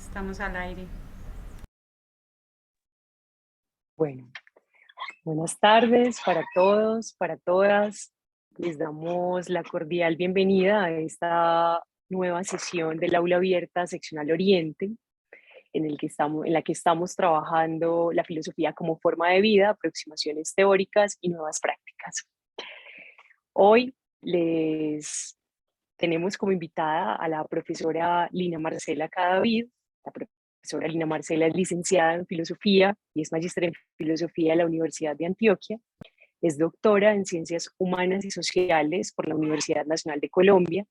Estamos al aire. Bueno, buenas tardes para todos, para todas. Les damos la cordial bienvenida a esta nueva sesión del Aula Abierta Seccional Oriente, en la que estamos trabajando la filosofía como forma de vida, aproximaciones teóricas y nuevas prácticas. Hoy les tenemos como invitada a la profesora Lina Marcela Cadavid. La profesora Lina Marcela es licenciada en filosofía y es magíster en filosofía de la Universidad de Antioquia. Es doctora en ciencias humanas y sociales por la Universidad Nacional de Colombia.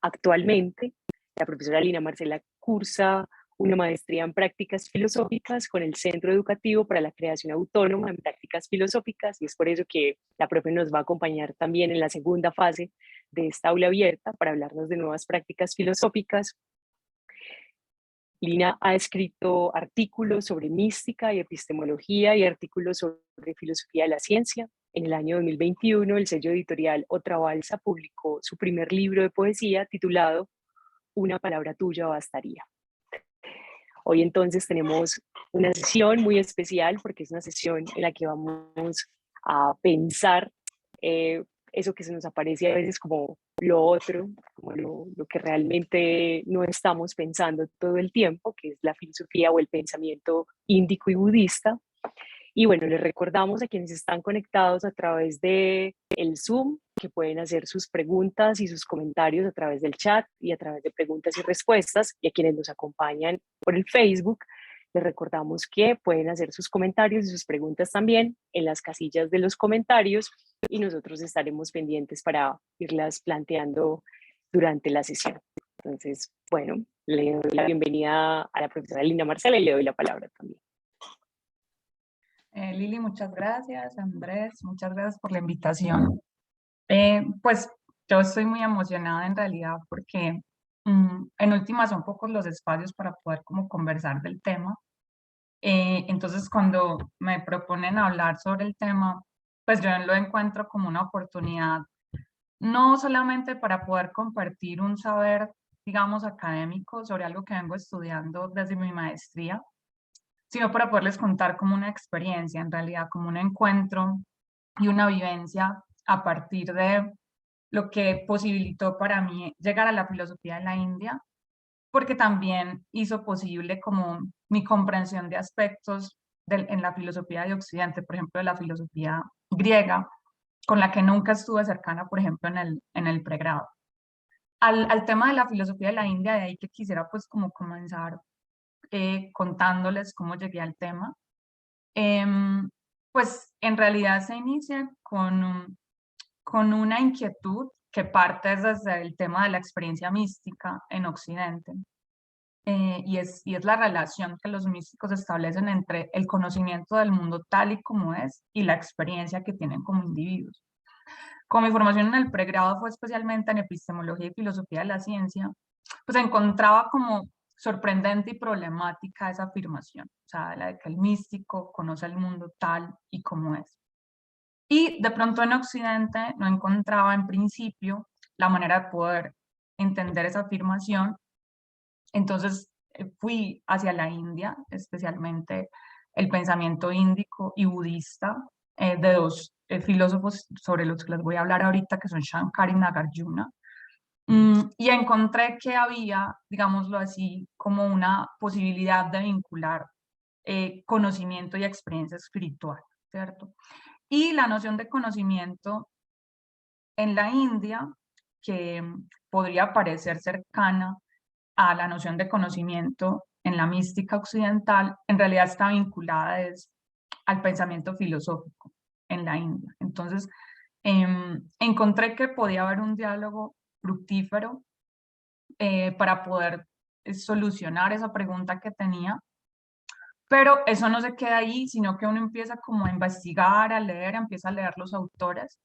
Actualmente, la profesora Lina Marcela cursa una maestría en prácticas filosóficas con el Centro Educativo para la Creación Autónoma en Prácticas Filosóficas, y es por eso que la profe nos va a acompañar también en la segunda fase de esta aula abierta para hablarnos de nuevas prácticas filosóficas. Lina ha escrito artículos sobre mística y epistemología y artículos sobre filosofía de la ciencia. En el año 2021, el sello editorial Otra Balsa publicó su primer libro de poesía titulado Una palabra tuya bastaría. Hoy entonces tenemos una sesión muy especial porque es una sesión en la que vamos a pensar eso que se nos aparece a veces como lo otro, como lo que realmente no estamos pensando todo el tiempo, que es la filosofía o el pensamiento índico y budista. Y bueno, les recordamos a quienes están conectados a través de el Zoom que pueden hacer sus preguntas y sus comentarios a través del chat y a través de preguntas y respuestas, y a quienes nos acompañan por el Facebook, les recordamos que pueden hacer sus comentarios y sus preguntas también en las casillas de los comentarios, y nosotros estaremos pendientes para irlas planteando durante la sesión. Entonces, bueno, le doy la bienvenida a la profesora Lina Marcela y le doy la palabra también. Lili, muchas gracias. Andrés, muchas gracias por la invitación. Pues yo estoy muy emocionada en realidad porque en últimas son pocos los espacios para poder como conversar del tema. Entonces cuando me proponen hablar sobre el tema, pues yo lo encuentro como una oportunidad, no solamente para poder compartir un saber, digamos, académico sobre algo que vengo estudiando desde mi maestría, sino para poderles contar como una experiencia, en realidad como un encuentro y una vivencia a partir de lo que posibilitó para mí llegar a la filosofía de la India, porque también hizo posible como mi comprensión de aspectos en la filosofía de Occidente, por ejemplo, de la filosofía griega, con la que nunca estuve cercana, por ejemplo, en el pregrado. Al tema de la filosofía de la India, de ahí que quisiera pues como comenzar contándoles cómo llegué al tema. Pues en realidad se inicia con una inquietud que parte desde el tema de la experiencia mística en Occidente. Y es la relación que los místicos establecen entre el conocimiento del mundo tal y como es y la experiencia que tienen como individuos. Como mi formación en el pregrado fue especialmente en epistemología y filosofía de la ciencia, pues encontraba como sorprendente y problemática esa afirmación, o sea, la de que el místico conoce el mundo tal y como es. Y de pronto en Occidente no encontraba en principio la manera de poder entender esa afirmación, entonces fui hacia la India, especialmente el pensamiento índico y budista de dos filósofos sobre los que les voy a hablar ahorita, que son Shankar y Nagarjuna. Y encontré que había, digámoslo así, como una posibilidad de vincular conocimiento y experiencia espiritual, ¿cierto? Y la noción de conocimiento en la India, que podría parecer cercana a la noción de conocimiento en la mística occidental, en realidad está vinculada al pensamiento filosófico en la India. Entonces, encontré que podía haber un diálogo fructífero para poder solucionar esa pregunta que tenía, pero eso no se queda ahí, sino que uno empieza como a investigar, a leer, empieza a leer los autores.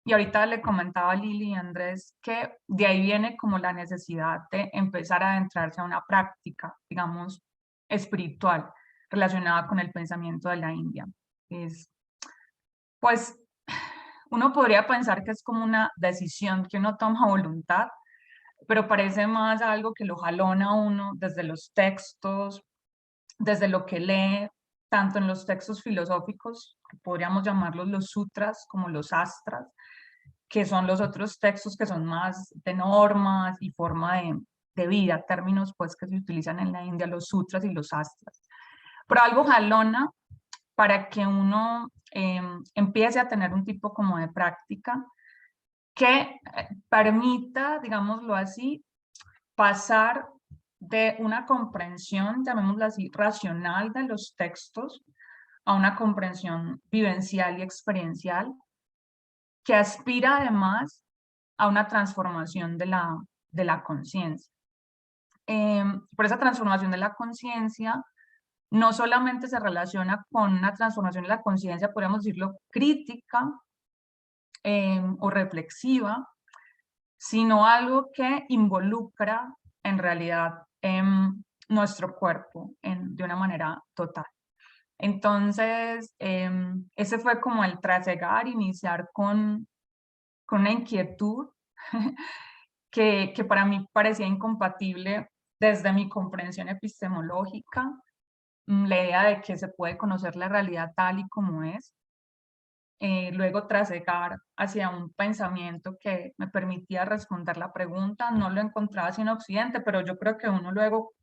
Y ahorita le comentaba a Lili y Andrés que de ahí viene como la necesidad de empezar a adentrarse a una práctica, digamos, espiritual relacionada con el pensamiento de la India. Pues, uno podría pensar que es como una decisión que uno toma a voluntad, pero parece más algo que lo jalona a uno desde los textos, desde lo que lee, tanto en los textos filosóficos, que podríamos llamarlos los sutras, como los astras, que son los otros textos que son más de normas y forma de vida, términos pues que se utilizan en la India, los sutras y los astras. Pero algo jalona para que uno empiece a tener un tipo como de práctica que permita, digámoslo así, pasar de una comprensión, llamémoslo así, racional de los textos a una comprensión vivencial y experiencial que aspira además a una transformación de la conciencia. Por esa transformación de la conciencia, no solamente se relaciona con una transformación de la conciencia, podríamos decirlo, crítica o reflexiva, sino algo que involucra en realidad nuestro cuerpo de una manera total. Entonces, ese fue como el trasegar, iniciar con una inquietud que para mí parecía incompatible desde mi comprensión epistemológica, la idea de que se puede conocer la realidad tal y como es, luego trasegar hacia un pensamiento que me permitía responder la pregunta. No lo encontraba así en Occidente, pero yo creo que uno luego,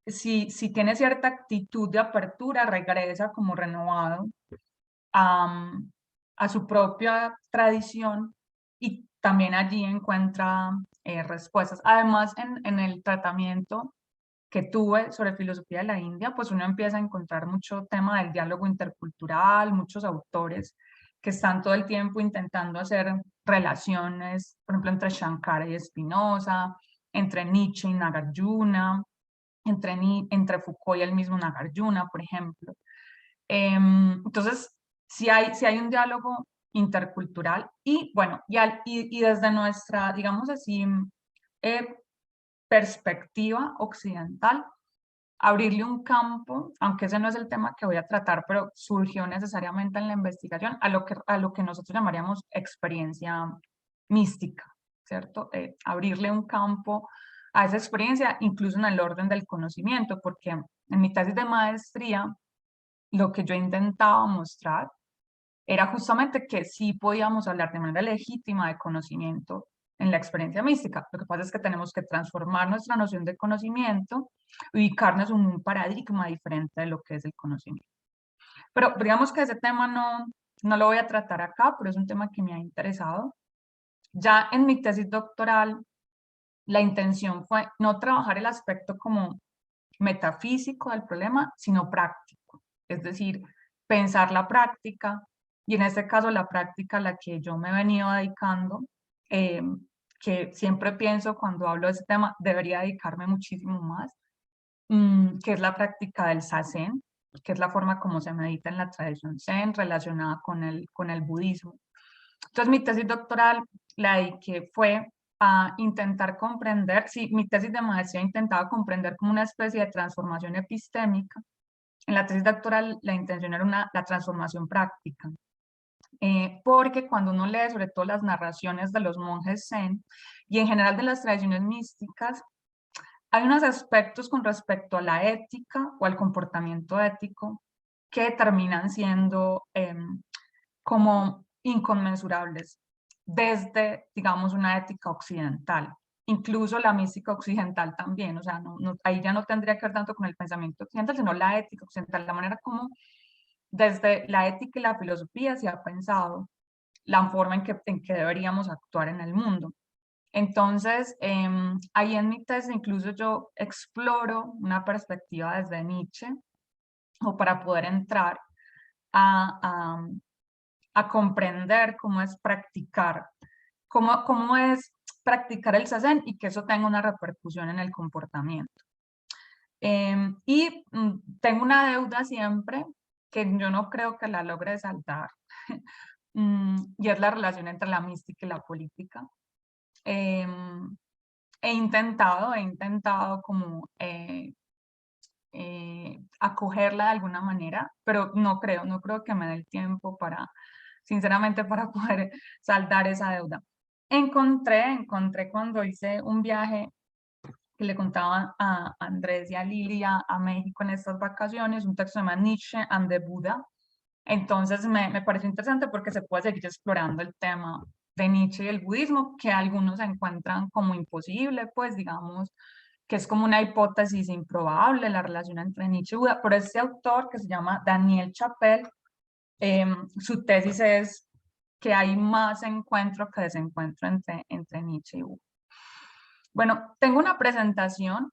si tiene cierta actitud de apertura, regresa como renovado a, a su propia tradición y también allí encuentra respuestas. Además, en el tratamiento que tuve sobre filosofía de la India, pues uno empieza a encontrar mucho tema del diálogo intercultural, muchos autores que están todo el tiempo intentando hacer relaciones, por ejemplo, entre Shankara y Spinoza, entre Nietzsche y Nagarjuna, entre Foucault y el mismo Nagarjuna, por ejemplo. Entonces, si hay un diálogo intercultural y bueno, y desde nuestra, digamos así, eh, perspectiva occidental, abrirle un campo, aunque ese no es el tema que voy a tratar, pero surgió necesariamente en la investigación, a lo que nosotros llamaríamos experiencia mística, ¿cierto? Abrirle un campo a esa experiencia, incluso en el orden del conocimiento, porque en mi tesis de maestría, lo que yo intentaba mostrar era justamente que sí podíamos hablar de manera legítima de conocimiento en la experiencia mística. Lo que pasa es que tenemos que transformar nuestra noción de conocimiento, ubicarnos en un paradigma diferente de lo que es el conocimiento. Pero digamos que ese tema no lo voy a tratar acá, pero es un tema que me ha interesado. Ya en mi tesis doctoral, la intención fue no trabajar el aspecto como metafísico del problema, sino práctico. Es decir, pensar la práctica, y en este caso la práctica a la que yo me he venido dedicando, eh, que siempre pienso cuando hablo de este tema, debería dedicarme muchísimo más, que es la práctica del Zazen, que es la forma como se medita en la tradición Zen relacionada con el budismo. Entonces mi tesis doctoral la dediqué fue a intentar comprender, sí, mi tesis de maestría intentaba comprender como una especie de transformación epistémica. En la tesis doctoral la intención era la transformación práctica, porque cuando uno lee sobre todo las narraciones de los monjes zen y en general de las tradiciones místicas, hay unos aspectos con respecto a la ética o al comportamiento ético que terminan siendo como inconmensurables desde, digamos, una ética occidental. Incluso la mística occidental también, o sea, ahí ya no tendría que ver tanto con el pensamiento occidental, sino la ética occidental, la manera como desde la ética y la filosofía se ha pensado la forma en que deberíamos actuar en el mundo. Entonces, ahí en mi tesis incluso yo exploro una perspectiva desde Nietzsche, o para poder entrar a, a, a comprender cómo es practicar, cómo es practicar el Zazen y que eso tenga una repercusión en el comportamiento. Tengo una deuda siempre que yo no creo que la logre saltar, y es la relación entre la mística y la política. He intentado como acogerla de alguna manera, pero no creo que me dé el tiempo para, sinceramente, para poder saldar esa deuda. encontré cuando hice un viaje que le contaba a Andrés y a Lilia a México en estas vacaciones, un texto de Nietzsche and the Buddha. Entonces me pareció interesante porque se puede seguir explorando el tema de Nietzsche y el budismo, que algunos encuentran como imposible, pues digamos que es como una hipótesis improbable la relación entre Nietzsche y Buda. Pero este autor, que se llama Daniel Chappell, su tesis es que hay más encuentro que desencuentro entre Nietzsche y Buda. Bueno, tengo una presentación,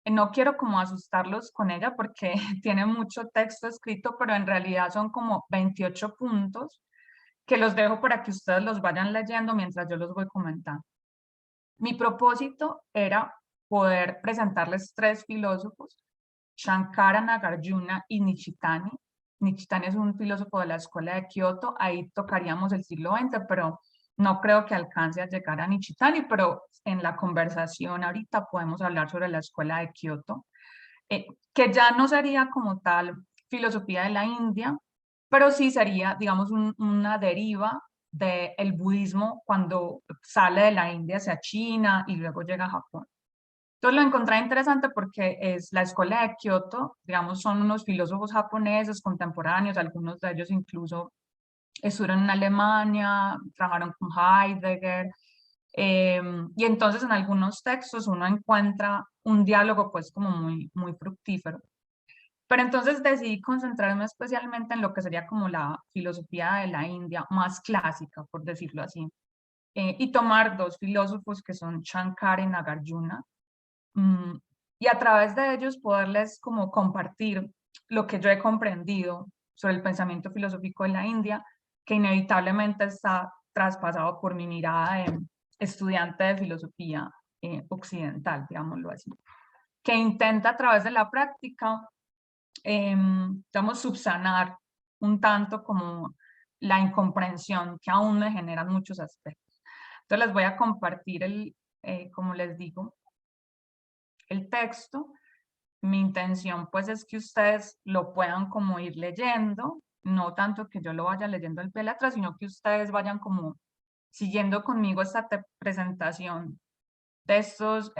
no quiero como asustarlos con ella porque tiene mucho texto escrito, pero en realidad son como 28 puntos que los dejo para que ustedes los vayan leyendo mientras yo los voy comentando. Mi propósito era poder presentarles 3 filósofos, Shankara, Nagarjuna y Nishitani. Nishitani es un filósofo de la escuela de Kioto, ahí tocaríamos el siglo XX, pero no creo que alcance a llegar a Nishitani, pero en la conversación ahorita podemos hablar sobre la escuela de Kioto, que ya no sería como tal filosofía de la India, pero sí sería, digamos, una deriva del budismo cuando sale de la India hacia China y luego llega a Japón. Entonces lo encontré interesante porque es la escuela de Kioto, digamos, son unos filósofos japoneses contemporáneos, algunos de ellos incluso estuvieron en Alemania, trabajaron con Heidegger, y entonces en algunos textos uno encuentra un diálogo pues como muy fructífero. Pero entonces decidí concentrarme especialmente en lo que sería como la filosofía de la India más clásica, por decirlo así, y tomar 2 filósofos que son Shankara y Nagarjuna, y a través de ellos poderles como compartir lo que yo he comprendido sobre el pensamiento filosófico de la India, que inevitablemente está traspasado por mi mirada de estudiante de filosofía occidental, digámoslo así, que intenta a través de la práctica, digamos, subsanar un tanto como la incomprensión que aún me generan muchos aspectos. Entonces les voy a compartir como les digo, el texto. Mi intención pues es que ustedes lo puedan como ir leyendo, no tanto que yo lo vaya leyendo al pie de la letra, sino que ustedes vayan como siguiendo conmigo esta presentación de estos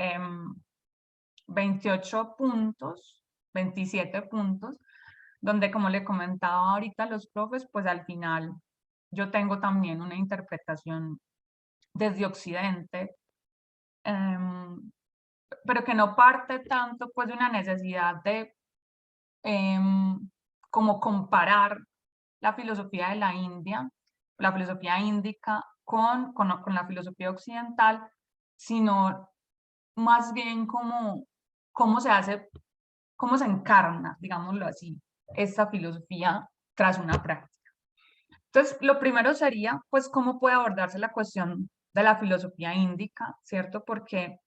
28 puntos, 27 puntos, donde como le comentaba ahorita a los profes, pues al final yo tengo también una interpretación desde Occidente, pero que no parte tanto pues de una necesidad de como comparar la filosofía de la India, la filosofía índica con la filosofía occidental, sino más bien como cómo se hace, cómo se encarna, digámoslo así, esta filosofía tras una práctica. Entonces, lo primero sería, pues, cómo puede abordarse la cuestión de la filosofía índica, ¿cierto? Porque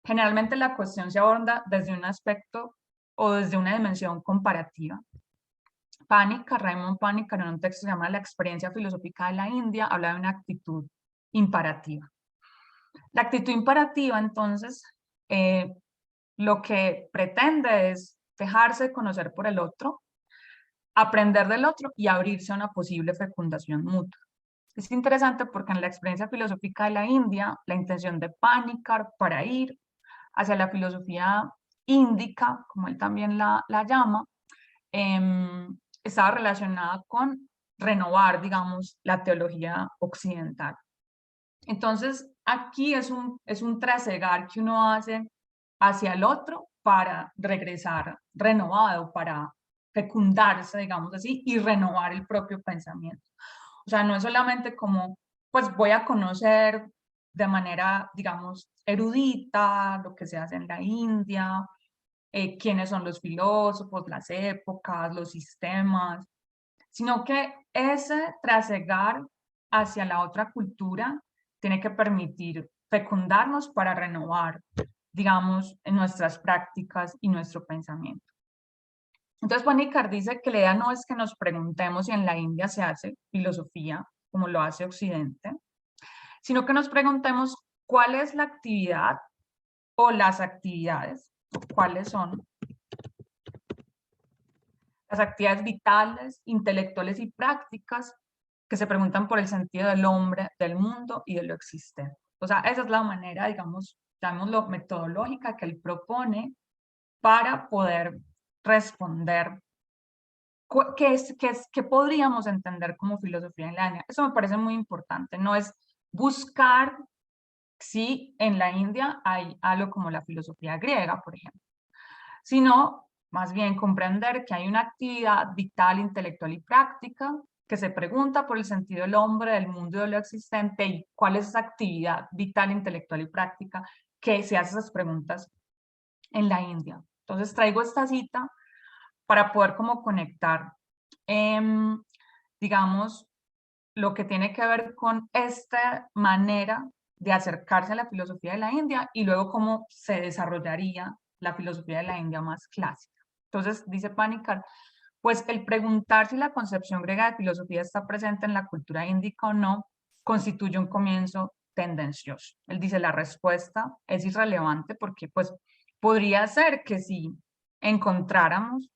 generalmente la cuestión se aborda desde un aspecto o desde una dimensión comparativa. Pánica, Raymond Pánica, en un texto que se llama La experiencia filosófica de la India, habla de una actitud imperativa. La actitud imperativa, entonces, lo que pretende es dejarse conocer por el otro, aprender del otro y abrirse a una posible fecundación mutua. Es interesante porque en la experiencia filosófica de la India, la intención de Pánica para ir hacia la filosofía índica, como él también la llama, estaba relacionada con renovar, digamos, la teología occidental. Entonces, aquí es un trasegar que uno hace hacia el otro para regresar renovado, para fecundarse, digamos así, y renovar el propio pensamiento. O sea, no es solamente como, pues voy a conocer de manera, digamos, erudita lo que se hace en la India, quiénes son los filósofos, las épocas, los sistemas, sino que ese trasegar hacia la otra cultura tiene que permitir fecundarnos para renovar, digamos, en nuestras prácticas y nuestro pensamiento. Entonces, Panikar dice que la idea no es que nos preguntemos si en la India se hace filosofía, como lo hace Occidente, sino que nos preguntemos cuál es la actividad o las actividades, cuáles son las actividades vitales, intelectuales y prácticas que se preguntan por el sentido del hombre, del mundo y de lo existente. O sea, esa es la manera, digamos, llamémoslo metodológica que él propone para poder responder qué podríamos entender como filosofía en la India. Eso me parece muy importante, no es buscar si en la India hay algo como la filosofía griega, por ejemplo, sino más bien comprender que hay una actividad vital, intelectual y práctica que se pregunta por el sentido del hombre, del mundo y de lo existente, y cuál es esa actividad vital, intelectual y práctica que se hace esas preguntas en la India. Entonces traigo esta cita para poder como conectar, digamos, lo que tiene que ver con esta manera de acercarse a la filosofía de la India y luego cómo se desarrollaría la filosofía de la India más clásica. Entonces, dice Panikkar, pues el preguntar si la concepción griega de filosofía está presente en la cultura índica o no, constituye un comienzo tendencioso. Él dice, la respuesta es irrelevante porque pues podría ser que si encontráramos,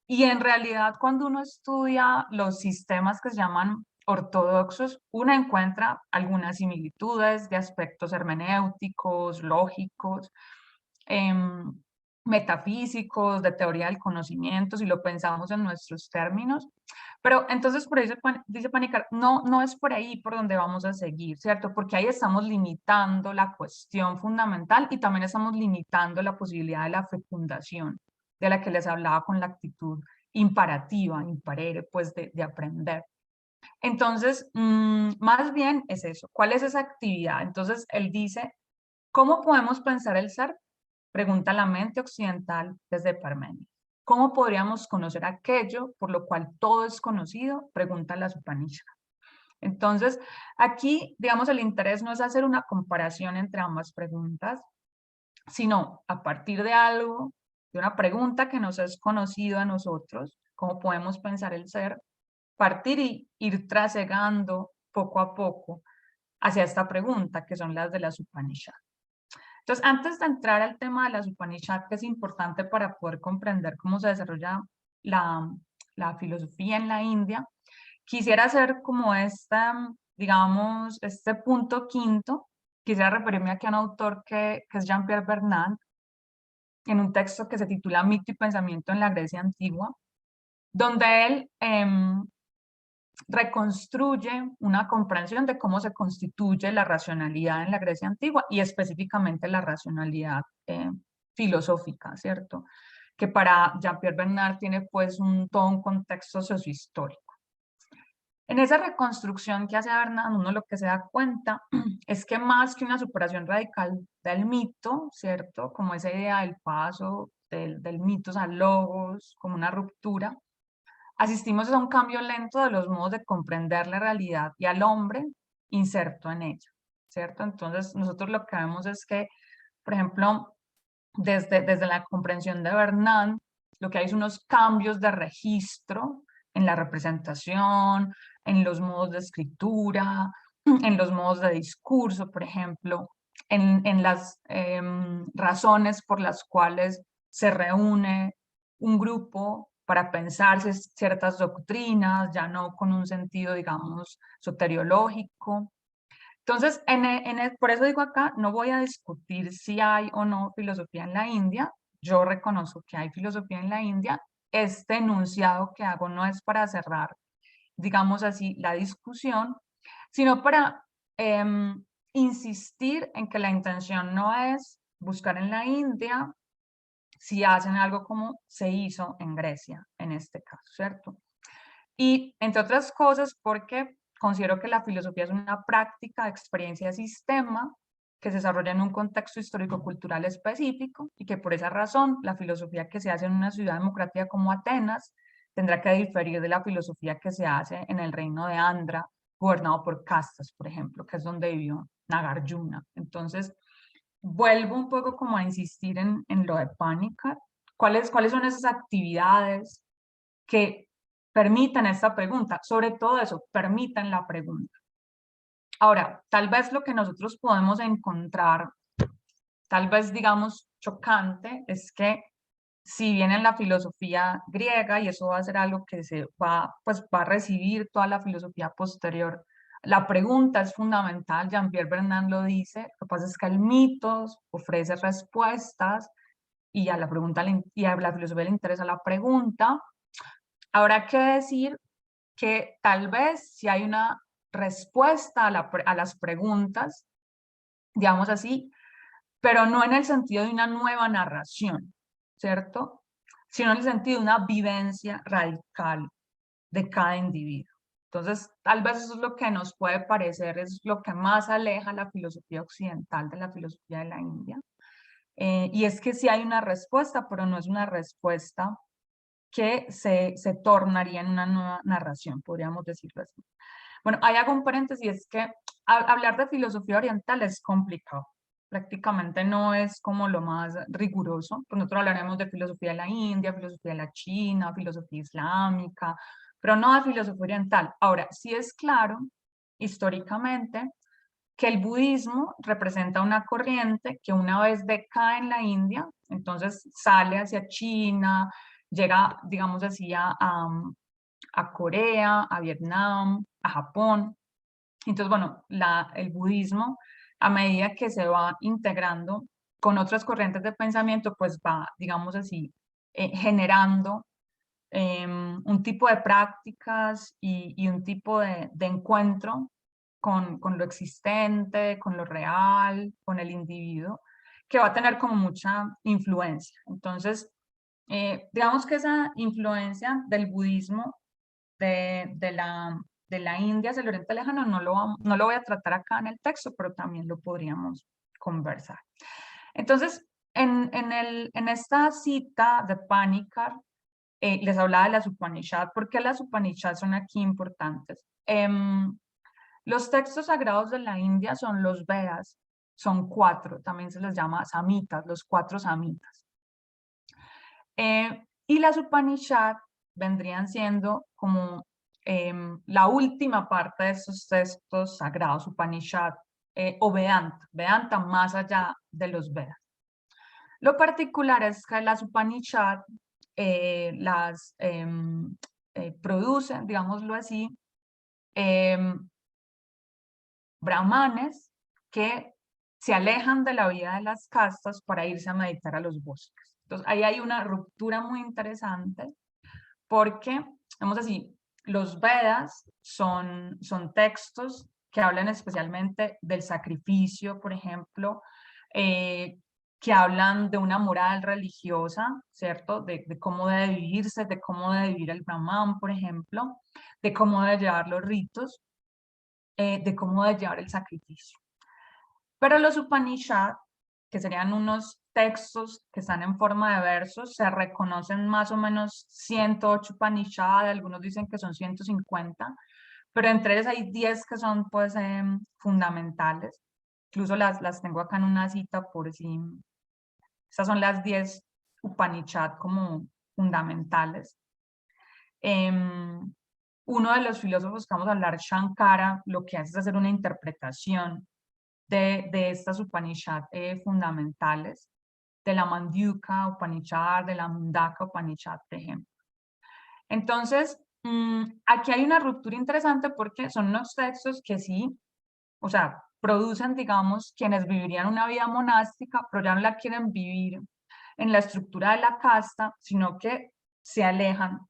y en realidad cuando uno estudia los sistemas que se llaman ortodoxos, uno encuentra algunas similitudes de aspectos hermenéuticos, lógicos, em, metafísicos, de teoría del conocimiento, si lo pensamos en nuestros términos. Pero entonces, por eso dice Panikkar, no es por ahí por donde vamos a seguir, ¿cierto? Porque ahí estamos limitando la cuestión fundamental y también estamos limitando la posibilidad de la fecundación, de la que les hablaba con la actitud imperativa, imparere, pues de aprender. Entonces, más bien es eso. ¿Cuál es esa actividad? Entonces, él dice, ¿cómo podemos pensar el ser? Pregunta la mente occidental desde Parménides. ¿Cómo podríamos conocer aquello por lo cual todo es conocido? Pregunta la Upanishads. Entonces, aquí, digamos, el interés no es hacer una comparación entre ambas preguntas, sino a partir de algo, de una pregunta que nos es conocido a nosotros, cómo podemos pensar el ser, partir y ir trasegando poco a poco hacia esta pregunta, que son las de las Upanishads. Entonces, antes de entrar al tema de las Upanishads, que es importante para poder comprender cómo se desarrolla la filosofía en la India, quisiera hacer como esta, digamos, este punto quinto. Quisiera referirme aquí a un autor que es Jean-Pierre Bernard, en un texto que se titula Mito y Pensamiento en la Grecia Antigua, donde él reconstruye una comprensión de cómo se constituye la racionalidad en la Grecia antigua y específicamente la racionalidad filosófica, ¿cierto? Que para Jean-Pierre Bernard tiene pues todo un contexto sociohistórico. En esa reconstrucción que hace Bernard, uno lo que se da cuenta es que más que una superación radical del mito, ¿cierto? Como esa idea del paso del mitos al logos, como una ruptura, asistimos a un cambio lento de los modos de comprender la realidad y al hombre inserto en ella, ¿cierto? Entonces, nosotros lo que vemos es que, por ejemplo, desde la comprensión de Bernard, lo que hay es unos cambios de registro en la representación, en los modos de escritura, en los modos de discurso, por ejemplo, en las razones por las cuales se reúne un grupo para pensar ciertas doctrinas, ya no con un sentido, digamos, soteriológico. Entonces, por eso digo acá, no voy a discutir si hay o no filosofía en la India. Yo reconozco que hay filosofía en la India. Este enunciado que hago no es para cerrar, digamos así, la discusión, sino para insistir en que la intención no es buscar en la India si hacen algo como se hizo en Grecia, en este caso, ¿cierto? Y entre otras cosas, porque considero que la filosofía es una práctica de experiencia de sistema que se desarrolla en un contexto histórico-cultural específico y que por esa razón la filosofía que se hace en una ciudad democrática como Atenas tendrá que diferir de la filosofía que se hace en el reino de Andhra, gobernado por castas, por ejemplo, que es donde vivió Nagarjuna. Entonces, vuelvo un poco como a insistir en lo de Panikkar. ¿Cuáles son esas actividades que permitan esta pregunta? Sobre todo eso, permitan la pregunta. Ahora, tal vez lo que nosotros podemos encontrar, tal vez digamos chocante, es que si bien en la filosofía griega, y eso va a ser algo que pues va a recibir toda la filosofía posterior La pregunta es fundamental, Jean-Pierre Bernard lo dice, lo que pasa es que el mito ofrece respuestas y a la pregunta y a la filosofía le interesa la pregunta. Habrá que decir que tal vez si hay una respuesta a las preguntas, digamos así, pero no en el sentido de una nueva narración, ¿cierto? Sino en el sentido de una vivencia radical de cada individuo. Entonces, tal vez eso es lo que nos puede parecer, es lo que más aleja la filosofía occidental de la filosofía de la India. Y es que sí hay una respuesta, pero no es una respuesta que se tornaría en una nueva narración, podríamos decirlo así. Bueno, ahí hago un paréntesis, es que hablar de filosofía oriental es complicado. Prácticamente no es como lo más riguroso. Pues nosotros hablaremos de filosofía de la India, filosofía de la China, filosofía islámica, pero no de filosofía oriental. Ahora, sí es claro, históricamente, que el budismo representa una corriente que una vez decae en la India, entonces sale hacia China, llega, digamos así, a Corea, a Vietnam, a Japón. Entonces, bueno, el budismo, a medida que se va integrando con otras corrientes de pensamiento, pues va, digamos así, generando un tipo de prácticas y un tipo de encuentro con lo existente, con lo real, con el individuo, que va a tener como mucha influencia. Entonces, digamos que esa influencia del budismo de la India hacia el Oriente Lejano no lo voy a tratar acá en el texto, pero también lo podríamos conversar. Entonces, en esta cita de Panikkar, les hablaba de las Upanishads. ¿Por qué las Upanishads son aquí importantes? Los textos sagrados de la India son los Vedas, son 4, también se les llama Samitas, los 4 Samitas. Y las Upanishads vendrían siendo como la última parte de esos textos sagrados, Upanishad o Vedanta, Vedanta más allá de los Vedas. Lo particular es que las Upanishads las producen, digámoslo así, brahmanes que se alejan de la vida de las castas para irse a meditar a los bosques. Entonces, ahí hay una ruptura muy interesante porque, vamos así, los Vedas son textos que hablan especialmente del sacrificio, por ejemplo, que hablan de una moral religiosa, ¿cierto? De cómo debe vivirse, de cómo debe vivir el brahman, por ejemplo, de cómo debe llevar los ritos, de cómo debe llevar el sacrificio. Pero los Upanishads, que serían unos textos que están en forma de versos, se reconocen más o menos 108 Upanishads, algunos dicen que son 150, pero entre ellos hay 10 que son pues fundamentales. Incluso las tengo acá en una cita por si... Estas son las 10 Upanishads como fundamentales. Uno de los filósofos que vamos a hablar, Shankara, lo que hace es hacer una interpretación de estas Upanishads fundamentales, de la Mandukya Upanishad, de la Mundaka Upanishad, por ejemplo. Entonces, aquí hay una ruptura interesante porque son unos textos que sí, o sea, producen, digamos, quienes vivirían una vida monástica, pero ya no la quieren vivir en la estructura de la casta, sino que se alejan,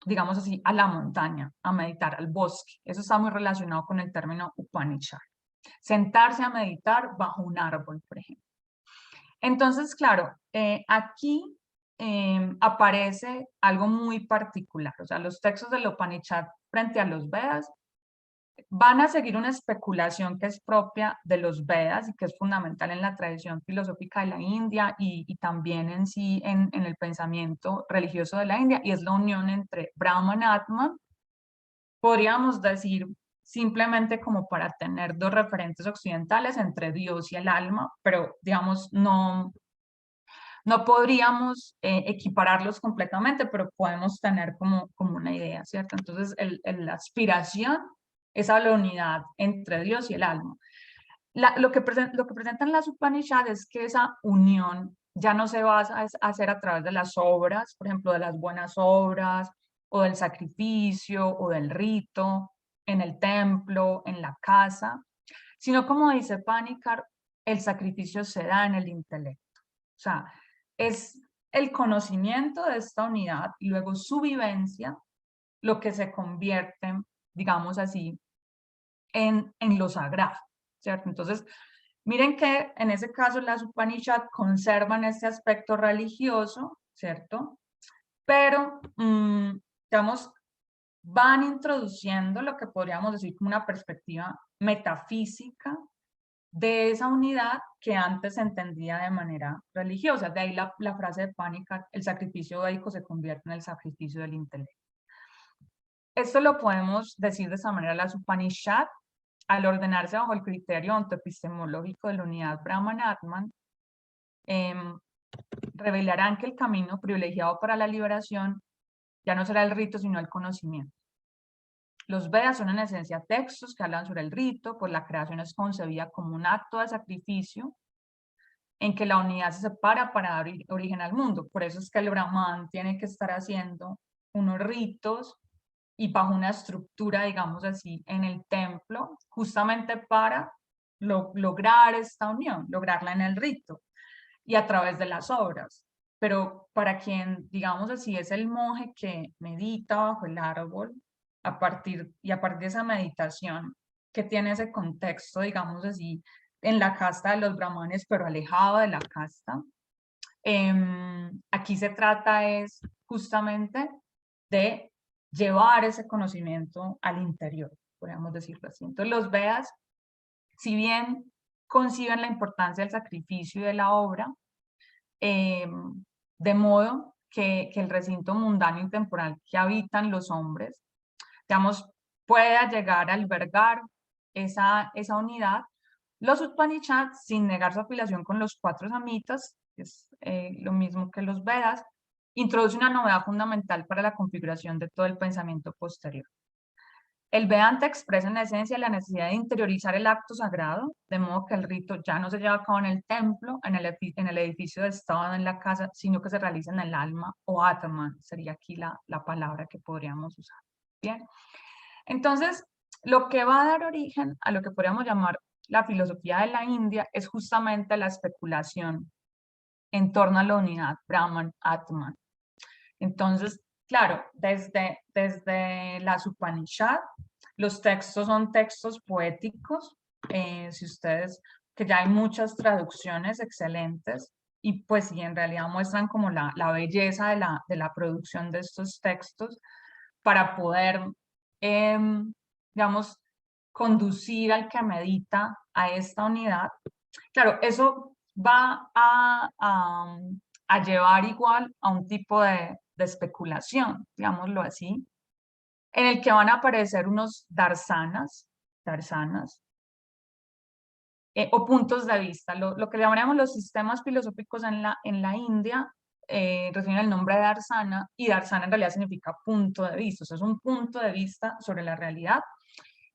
digamos así, a la montaña, a meditar, al bosque. Eso está muy relacionado con el término Upanishad. Sentarse a meditar bajo un árbol, por ejemplo. Entonces, claro, aquí aparece algo muy particular. O sea, los textos del Upanishad frente a los Vedas van a seguir una especulación que es propia de los Vedas y que es fundamental en la tradición filosófica de la India y también en sí en el pensamiento religioso de la India, y es la unión entre Brahman y Atman. Podríamos decir simplemente como para tener dos referentes occidentales entre Dios y el alma, pero digamos no podríamos equipararlos completamente, pero podemos tener como una idea, ¿cierto? Entonces la aspiración es a la unidad entre Dios y el alma. Lo que presentan las Upanishads es que esa unión ya no se va a hacer a través de las obras, por ejemplo, de las buenas obras, o del sacrificio, o del rito, en el templo, en la casa, sino como dice Panikkar, el sacrificio se da en el intelecto. O sea, es el conocimiento de esta unidad y luego su vivencia lo que se convierte, digamos así, en lo sagrado, ¿cierto? Entonces, miren que en ese caso las Upanishads conservan este aspecto religioso, ¿cierto? Pero, digamos, van introduciendo lo que podríamos decir como una perspectiva metafísica de esa unidad que antes se entendía de manera religiosa. De ahí la frase de Panikkar, el sacrificio védico se convierte en el sacrificio del intelecto. Esto lo podemos decir de esa manera. Las Upanishad, al ordenarse bajo el criterio ontoepistemológico de la unidad Brahman-Atman, revelarán que el camino privilegiado para la liberación ya no será el rito, sino el conocimiento. Los Vedas son en esencia textos que hablan sobre el rito, pues la creación es concebida como un acto de sacrificio en que la unidad se separa para dar origen al mundo. Por eso es que el Brahman tiene que estar haciendo unos ritos y bajo una estructura, digamos así, en el templo, justamente para lograr esta unión, lograrla en el rito y a través de las obras. Pero para quien, digamos así, es el monje que medita bajo el árbol, a partir de esa meditación, que tiene ese contexto, digamos así, en la casta de los brahmanes, pero alejado de la casta, aquí se trata es justamente de llevar ese conocimiento al interior, podríamos decirlo así. Entonces los Vedas, si bien conciben la importancia del sacrificio y de la obra, de modo que el recinto mundano y temporal que habitan los hombres, digamos, pueda llegar a albergar esa unidad. Los Upanishads, sin negar su afiliación con los cuatro samitas, que es lo mismo que los Vedas, introduce una novedad fundamental para la configuración de todo el pensamiento posterior. El Vedanta expresa en esencia la necesidad de interiorizar el acto sagrado, de modo que el rito ya no se lleva a cabo en el templo, en el edificio de estado, en la casa, sino que se realiza en el alma, o Atman, sería aquí la palabra que podríamos usar. Bien, entonces, lo que va a dar origen a lo que podríamos llamar la filosofía de la India es justamente la especulación en torno a la unidad Brahman-Atman. Entonces, claro, desde las Upanishad, los textos son textos poéticos, si ustedes, que ya hay muchas traducciones excelentes, y pues sí, en realidad muestran como la belleza de la producción de estos textos para poder, digamos, conducir al que medita a esta unidad. Claro, eso va a llevar igual a un tipo de especulación, digámoslo así, en el que van a aparecer unos darsanas o puntos de vista. Lo que llamaremos los sistemas filosóficos en la India reciben el nombre de darsana, y darsana en realidad significa punto de vista, o sea, es un punto de vista sobre la realidad.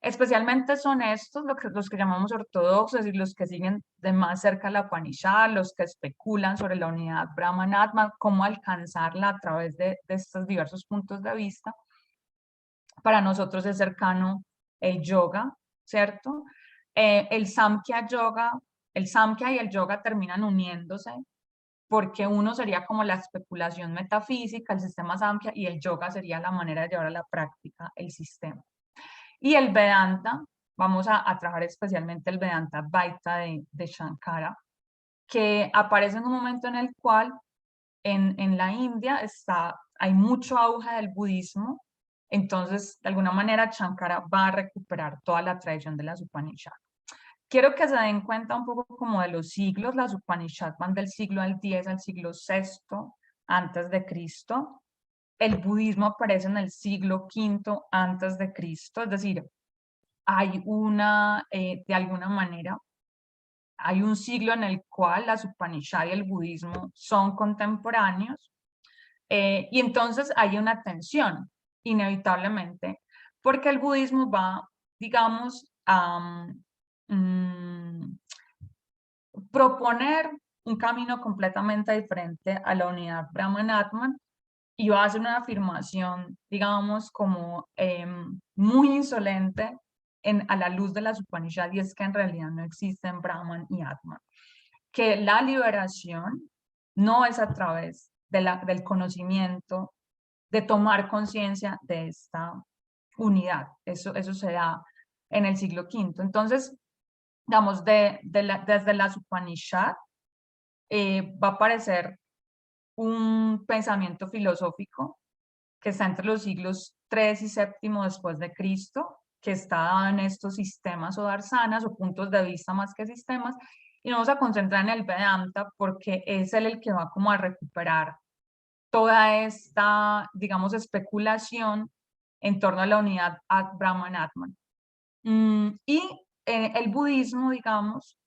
Especialmente son estos los que llamamos ortodoxos y los que siguen de más cerca la Upanishad, los que especulan sobre la unidad Brahman-Atman, cómo alcanzarla a través de estos diversos puntos de vista. Para nosotros es cercano el yoga, ¿cierto? El Samkhya Yoga, el Samkhya y el yoga terminan uniéndose porque uno sería como la especulación metafísica, el sistema Samkhya, y el yoga sería la manera de llevar a la práctica el sistema. Y el Vedanta, vamos a trabajar especialmente el Vedanta Advaita de Shankara, que aparece en un momento en el cual en la India hay mucho auge del budismo, entonces de alguna manera Shankara va a recuperar toda la tradición de las Upanishads. Quiero que se den cuenta un poco como de los siglos. Las Upanishads van del siglo X al siglo VI antes de Cristo. El budismo aparece en el siglo V antes de Cristo, es decir, hay de alguna manera, hay un siglo en el cual las Upanishads y el budismo son contemporáneos, y entonces hay una tensión, inevitablemente, porque el budismo va, digamos, a proponer un camino completamente diferente a la unidad Brahman-Atman, iba a hacer una afirmación, digamos, como muy insolente a la luz de las Upanishads, y es que en realidad no existen Brahman y Atman, que la liberación no es a través del conocimiento, de tomar conciencia de esta unidad. Eso se da en el siglo V. Entonces, digamos, desde las Upanishads va a aparecer un pensamiento filosófico que está entre los siglos III y VII después de Cristo, que está dado en estos sistemas o darsanas o puntos de vista más que sistemas, y nos vamos a concentrar en el Vedanta porque es él el que va como a recuperar toda esta, digamos, especulación en torno a la unidad Brahman-Atman. Y el budismo, digamos,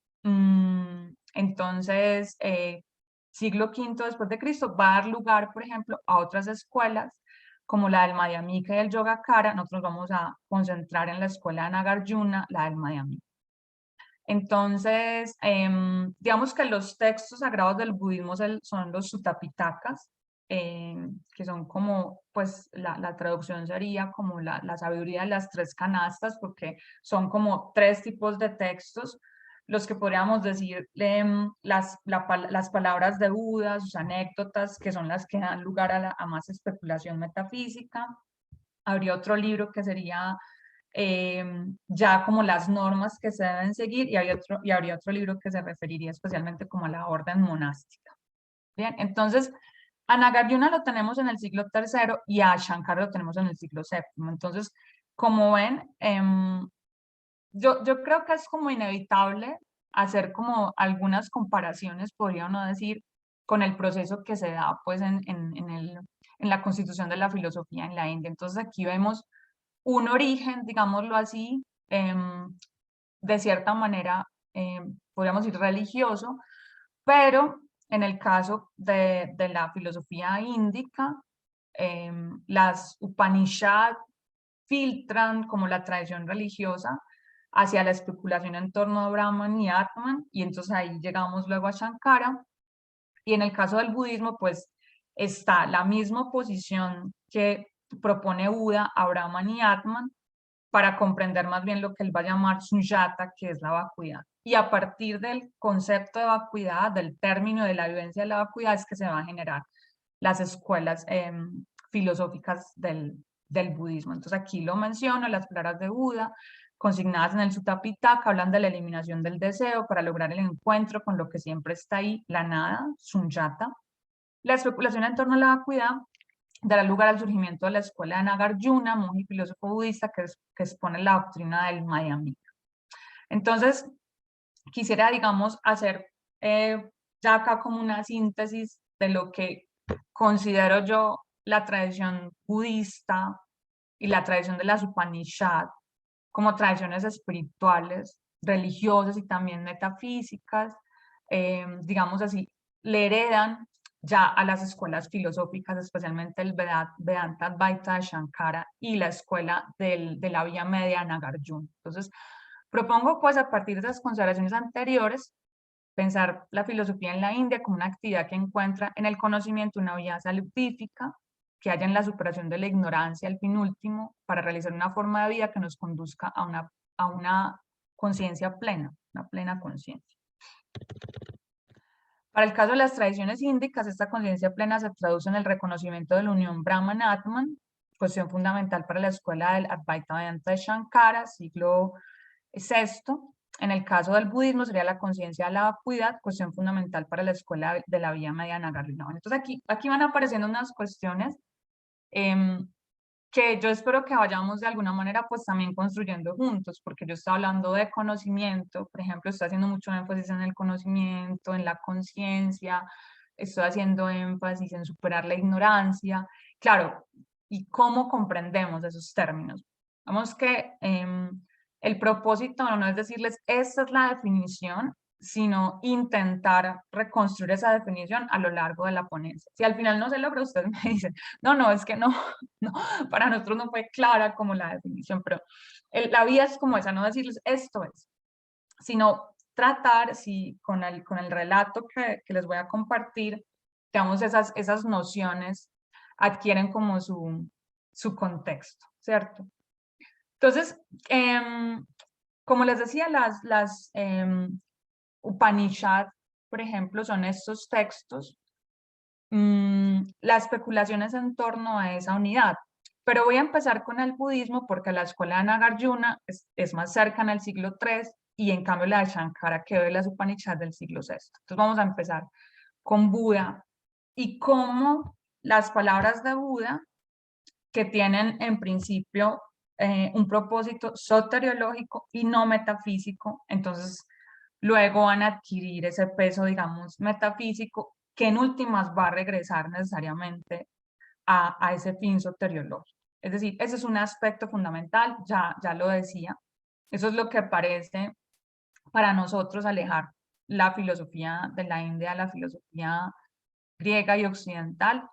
entonces, siglo V después de Cristo, va a dar lugar, por ejemplo, a otras escuelas como la del Madhyamika y el Yogacara. Nosotros vamos a concentrar en la escuela de Nagarjuna, la del Madhyamika. Entonces, digamos que los textos sagrados del budismo son los Sutta Pitakas, que son como, pues la traducción sería como la sabiduría de las tres canastas, porque son como tres tipos de textos, los que podríamos decir las palabras de Buda, sus anécdotas, que son las que dan lugar a más especulación metafísica. Habría otro libro que sería ya como las normas que se deben seguir, y habría otro libro que se referiría especialmente como a la orden monástica. Bien, entonces a Nagarjuna lo tenemos en el siglo III y a Shankara lo tenemos en el siglo VII. Entonces, como ven, yo creo que es como inevitable hacer como algunas comparaciones, podría uno decir, con el proceso que se da pues en la constitución de la filosofía en la India. Entonces aquí vemos un origen, digámoslo así, de cierta manera, podríamos decir religioso, pero en el caso de la filosofía índica, las Upanishads filtran como la tradición religiosa hacia la especulación en torno a Brahman y Atman, y entonces ahí llegamos luego a Shankara. Y en el caso del budismo, pues está la misma posición que propone Buda a Brahman y Atman, para comprender más bien lo que él va a llamar sunyata, que es la vacuidad. Y a partir del concepto de vacuidad, del término de la vivencia de la vacuidad, es que se van a generar las escuelas filosóficas del budismo. Entonces aquí lo menciono, las palabras de Buda, consignadas en el Sutta Pitaka, hablan de la eliminación del deseo para lograr el encuentro con lo que siempre está ahí, la nada, sunyata. La especulación en torno a la vacuidad dará lugar al surgimiento de la escuela de Nagarjuna, monje y filósofo budista que expone la doctrina del Madhyamika. Entonces, quisiera, digamos, hacer ya acá como una síntesis de lo que considero yo la tradición budista y la tradición de las Upanishads como tradiciones espirituales, religiosas y también metafísicas, digamos así, le heredan ya a las escuelas filosóficas, especialmente el Vedanta Advaita de Shankara y la escuela de la Vía Media Nagarjuna. Entonces, propongo pues a partir de las consideraciones anteriores, pensar la filosofía en la India como una actividad que encuentra en el conocimiento una vía salvífica, que haya en la superación de la ignorancia al fin último, para realizar una forma de vida que nos conduzca a una conciencia plena, una plena conciencia. Para el caso de las tradiciones índicas, esta conciencia plena se traduce en el reconocimiento de la unión Brahman-Atman, cuestión fundamental para la escuela del Advaita Vedanta de Shankara, siglo VI. En el caso del budismo sería la conciencia de la vacuidad, cuestión fundamental para la escuela de la vía media Nagarjuna. Entonces aquí van apareciendo unas cuestiones que yo espero que vayamos de alguna manera pues también construyendo juntos, porque yo estoy hablando de conocimiento, por ejemplo, estoy haciendo mucho énfasis en el conocimiento, en la conciencia, estoy haciendo énfasis en superar la ignorancia, claro, y cómo comprendemos esos términos. Vamos que el propósito no es decirles, esta es la definición, sino intentar reconstruir esa definición a lo largo de la ponencia. Si al final no se logra, ustedes me dicen, no, es que no, no, para nosotros no fue clara como la definición, pero la vida es como esa, no decirles esto es, sino tratar, si con el relato que les voy a compartir, digamos esas nociones adquieren como su contexto, ¿cierto? Entonces, como les decía, las Upanishad, por ejemplo, son estos textos, las especulaciones en torno a esa unidad. Pero voy a empezar con el budismo porque la escuela de Nagarjuna es más cercana al siglo III y en cambio la de Shankara quedó de las Upanishads del siglo VI. Entonces vamos a empezar con Buda y cómo las palabras de Buda, que tienen en principio un propósito soteriológico y no metafísico, entonces luego van a adquirir ese peso, digamos, metafísico, que en últimas va a regresar necesariamente a ese fin soteriológico. Es decir, ese es un aspecto fundamental, ya lo decía, eso es lo que parece para nosotros alejar la filosofía de la India a la filosofía griega y occidental,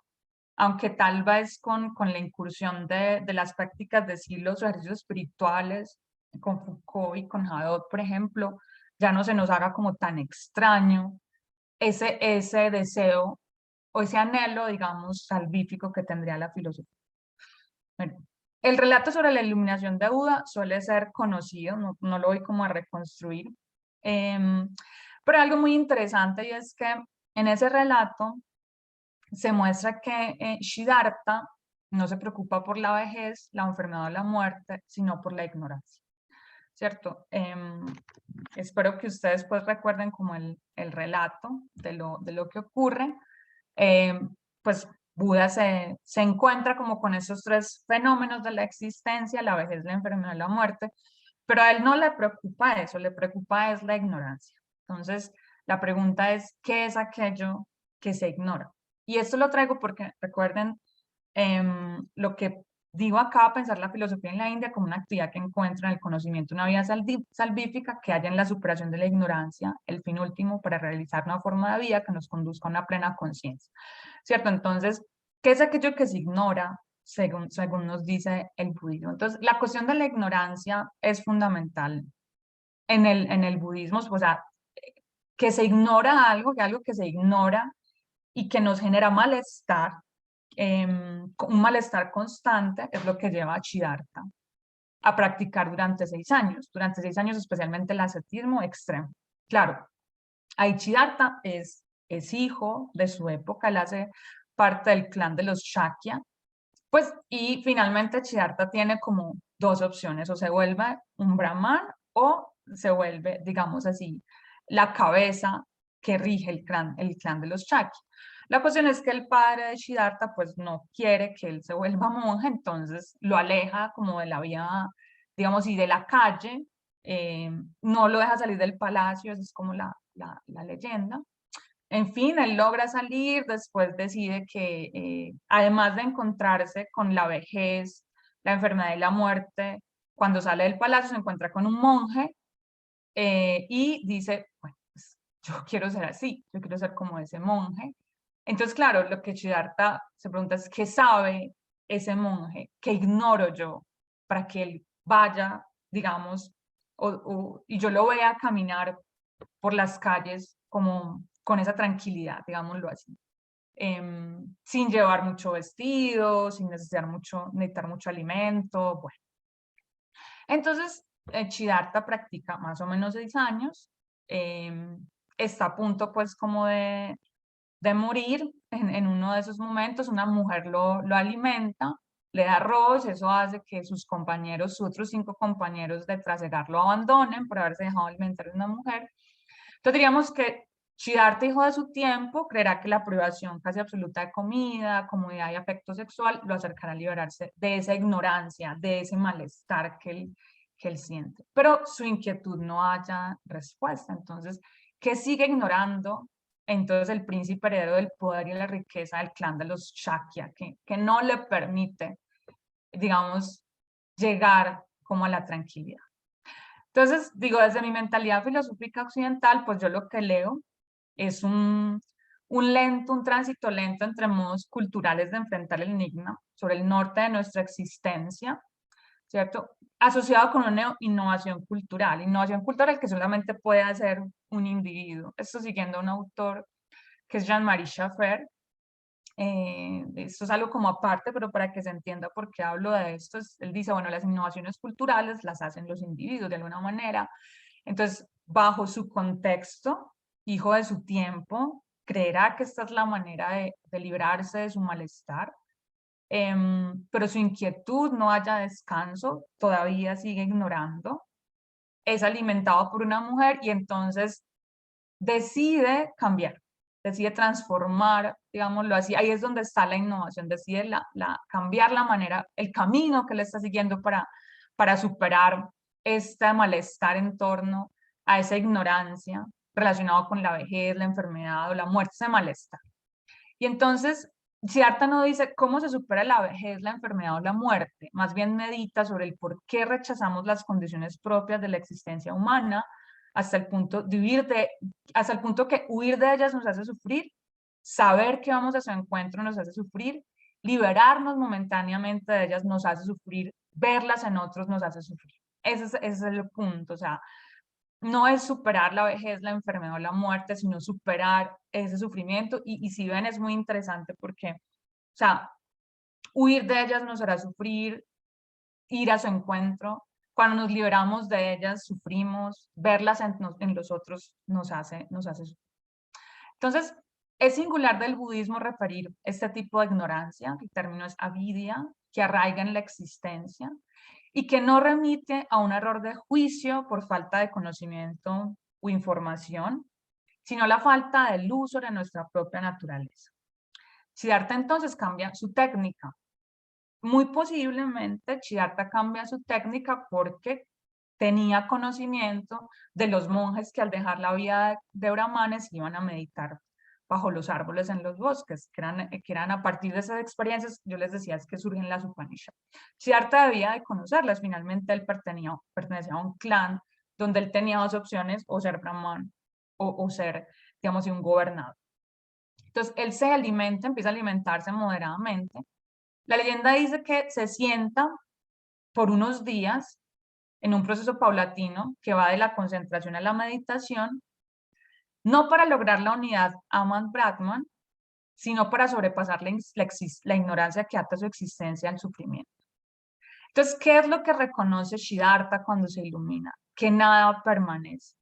aunque tal vez con la incursión de las prácticas de los ejercicios espirituales, con Foucault y con Hadot, por ejemplo, ya no se nos haga como tan extraño ese deseo o ese anhelo, digamos, salvífico que tendría la filosofía. Bueno, el relato sobre la iluminación de Buda suele ser conocido, no lo voy como a reconstruir, pero algo muy interesante y es que en ese relato se muestra que Siddhartha no se preocupa por la vejez, la enfermedad o la muerte, sino por la ignorancia, ¿cierto? Espero que ustedes pues recuerden como el relato de lo que ocurre. Pues Buda se encuentra como con esos tres fenómenos de la existencia, la vejez, la enfermedad y la muerte, pero a él no le preocupa eso, le preocupa es la ignorancia. Entonces, la pregunta es, ¿qué es aquello que se ignora? Y esto lo traigo porque, recuerden, lo que digo acá, pensar la filosofía en la India como una actividad que encuentra en el conocimiento una vía salvífica que haya en la superación de la ignorancia, el fin último para realizar una forma de vida que nos conduzca a una plena conciencia, ¿cierto? Entonces, ¿qué es aquello que se ignora según nos dice el budismo? Entonces, la cuestión de la ignorancia es fundamental en el budismo, o sea, que se ignora algo que se ignora y que nos genera malestar, un malestar constante es lo que lleva a Siddhartha a practicar durante 6 años especialmente el ascetismo extremo. Claro, ahí Siddhartha es hijo de su época, él hace parte del clan de los Shakya, pues, y finalmente Siddhartha tiene como dos opciones, o se vuelve un brahman o se vuelve, digamos así, la cabeza que rige el clan de los Shakya. La cuestión es que el padre de Siddhartha pues no quiere que él se vuelva monje, entonces lo aleja como de la vida, digamos, y de la calle, no lo deja salir del palacio, esa es como la leyenda. En fin, él logra salir, después decide que además de encontrarse con la vejez, la enfermedad y la muerte, cuando sale del palacio se encuentra con un monje y dice, bueno, pues, yo quiero ser así, yo quiero ser como ese monje. Entonces, claro, lo que Siddhartha se pregunta es, ¿qué sabe ese monje? ¿Qué ignoro yo para que él vaya, digamos, y yo lo vea caminar por las calles como con esa tranquilidad, digámoslo así? Sin llevar mucho vestido, sin necesitar mucho alimento, bueno. Entonces, Siddhartha practica más o menos 6 años, está a punto pues como de morir en uno de esos momentos, una mujer lo alimenta, le da arroz, eso hace que sus compañeros, sus otros 5 compañeros de trasegar lo abandonen por haberse dejado alimentar de una mujer. Entonces diríamos que Siddhartha, hijo de su tiempo, creerá que la privación casi absoluta de comida, comodidad y afecto sexual lo acercará a liberarse de esa ignorancia, de ese malestar que él siente. Pero su inquietud no haya respuesta. Entonces, ¿qué sigue ignorando? Entonces el príncipe heredero del poder y la riqueza del clan de los Shakya, que no le permite, digamos, llegar como a la tranquilidad. Entonces, digo, desde mi mentalidad filosófica occidental, pues yo lo que leo es un tránsito lento entre modos culturales de enfrentar el enigma sobre el norte de nuestra existencia, ¿cierto? Asociado con una innovación cultural que solamente puede hacer un individuo. Esto siguiendo a un autor que es Jean-Marie Schaeffer, Esto es algo como aparte, pero para que se entienda por qué hablo de esto, él dice, bueno, las innovaciones culturales las hacen los individuos de alguna manera. Entonces, bajo su contexto, hijo de su tiempo, creerá que esta es la manera de librarse de su malestar, pero su inquietud no haya descanso, todavía sigue ignorando, es alimentado por una mujer y entonces decide cambiar, decide transformar, digámoslo así, ahí es donde está la innovación, decide cambiar la manera, el camino que le está siguiendo para superar este malestar en torno a esa ignorancia relacionado con la vejez, la enfermedad o la muerte, ese malestar. Y entonces, Siddhartha no dice cómo se supera la vejez, la enfermedad o la muerte, más bien medita sobre el por qué rechazamos las condiciones propias de la existencia humana hasta el punto hasta el punto que huir de ellas nos hace sufrir, saber que vamos a su encuentro nos hace sufrir, liberarnos momentáneamente de ellas nos hace sufrir, verlas en otros nos hace sufrir. Ese es el punto, o sea, no es superar la vejez, la enfermedad o la muerte, sino superar ese sufrimiento. Y si ven, es muy interesante porque, o sea, huir de ellas nos hará sufrir, ir a su encuentro. Cuando nos liberamos de ellas, sufrimos, verlas en los otros nos hace sufrir. Entonces, es singular del budismo referir este tipo de ignorancia, el término es avidya, que arraiga en la existencia, y que no remite a un error de juicio por falta de conocimiento o información, sino la falta de luz sobre nuestra propia naturaleza. Siddhartha entonces cambia su técnica. Muy posiblemente Siddhartha cambia su técnica porque tenía conocimiento de los monjes que al dejar la vida de brahmanes iban a meditar bajo los árboles en los bosques, que eran a partir de esas experiencias, yo les decía, es que surgen las Upanishads. Siddhartha debía de conocerlas, finalmente él pertenecía a un clan donde él tenía dos opciones, o ser brahman o ser, digamos, un gobernador. Entonces, él se alimenta, empieza a alimentarse moderadamente. La leyenda dice que se sienta por unos días en un proceso paulatino que va de la concentración a la meditación, no para lograr la unidad Atman-Brahman, sino para sobrepasar la ignorancia que ata su existencia al sufrimiento. Entonces, ¿qué es lo que reconoce Siddhartha cuando se ilumina? Que nada permanece.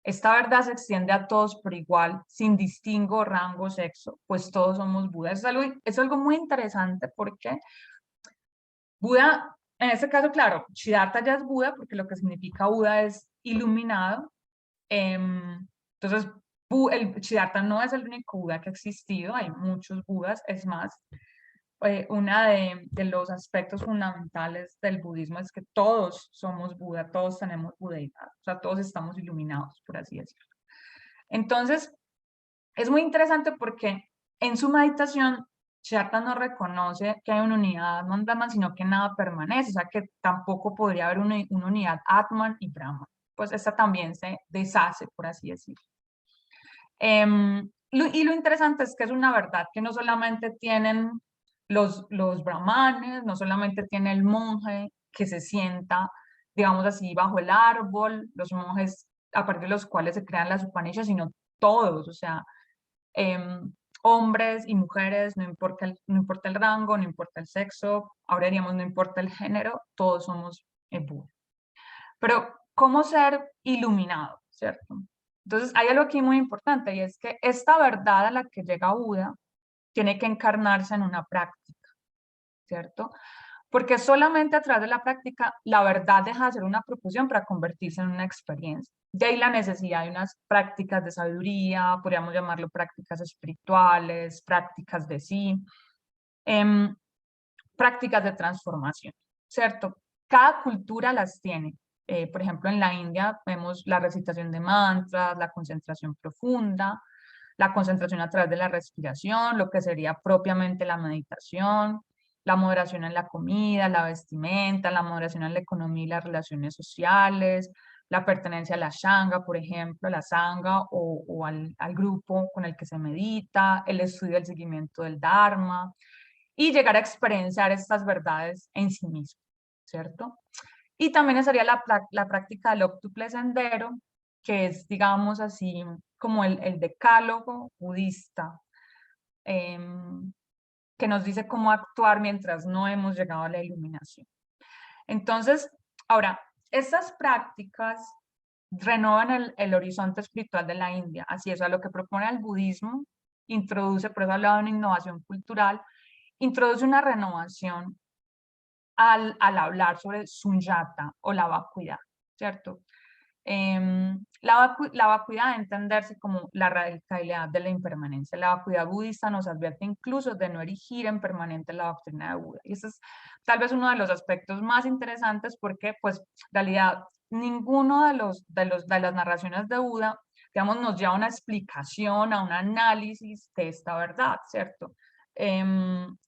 Esta verdad se extiende a todos por igual, sin distingo, rango, sexo, pues todos somos Budas. Es algo muy interesante porque Buda, en este caso, claro, Siddhartha ya es Buda, porque lo que significa Buda es iluminado. Entonces, Siddhartha no es el único Buda que ha existido, hay muchos Budas, es más, uno de los aspectos fundamentales del budismo es que todos somos Buda, todos tenemos budeidad, o sea, todos estamos iluminados, por así decirlo. Entonces, es muy interesante porque en su meditación, Siddhartha no reconoce que hay una unidad Atman-Brahman, sino que nada permanece, o sea, que tampoco podría haber una unidad Atman y Brahman. Pues esta también se deshace, por así decirlo. Y lo interesante es que es una verdad que no solamente tienen los brahmanes, no solamente tiene el monje que se sienta, digamos así, bajo el árbol, los monjes a partir de los cuales se crean las Upanishads, sino todos, o sea, hombres y mujeres, no importa el rango, no importa el sexo, ahora diríamos no importa el género, todos somos Buda. Pero, ¿cómo ser iluminado? ¿Cierto? Entonces, hay algo aquí muy importante y es que esta verdad a la que llega Buda tiene que encarnarse en una práctica, ¿cierto? Porque solamente a través de la práctica la verdad deja de ser una proposición para convertirse en una experiencia. De ahí la necesidad de unas prácticas de sabiduría, podríamos llamarlo prácticas espirituales, prácticas de sí, prácticas de transformación, ¿cierto? Cada cultura las tiene. Por ejemplo, en la India vemos la recitación de mantras, la concentración profunda, la concentración a través de la respiración, lo que sería propiamente la meditación, la moderación en la comida, la vestimenta, la moderación en la economía y las relaciones sociales, la pertenencia a la Shanga, por ejemplo, la Sangha o al grupo con el que se medita, el estudio del seguimiento del Dharma y llegar a experienciar estas verdades en sí mismo, ¿cierto? Y también estaría la práctica del óctuple sendero, que es, digamos así, como el decálogo budista, que nos dice cómo actuar mientras no hemos llegado a la iluminación. Entonces, ahora, estas prácticas renovan el horizonte espiritual de la India. Así es, a lo que propone el budismo, introduce, por eso hablaba de una innovación cultural, introduce una renovación al hablar sobre sunyata o la vacuidad, ¿cierto? La vacuidad debe entenderse como la radicalidad de la impermanencia. La vacuidad budista nos advierte incluso de no erigir en permanente la doctrina de Buda. Y ese es tal vez uno de los aspectos más interesantes porque, pues, en realidad, ninguno de las narraciones de Buda, digamos, nos lleva a una explicación, a un análisis de esta verdad, ¿cierto?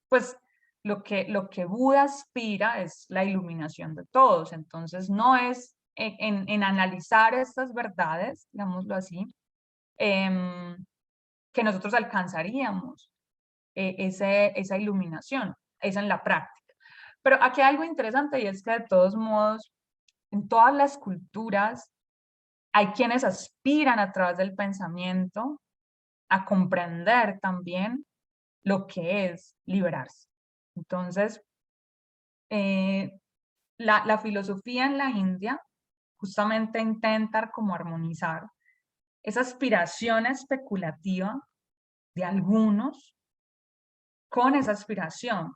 Pues, lo que Buda aspira es la iluminación de todos. Entonces, no es en analizar estas verdades, digámoslo así, que nosotros alcanzaríamos esa iluminación, esa en la práctica. Pero aquí hay algo interesante y es que de todos modos, en todas las culturas, hay quienes aspiran a través del pensamiento a comprender también lo que es liberarse. Entonces, la filosofía en la India justamente intenta como armonizar esa aspiración especulativa de algunos con esa aspiración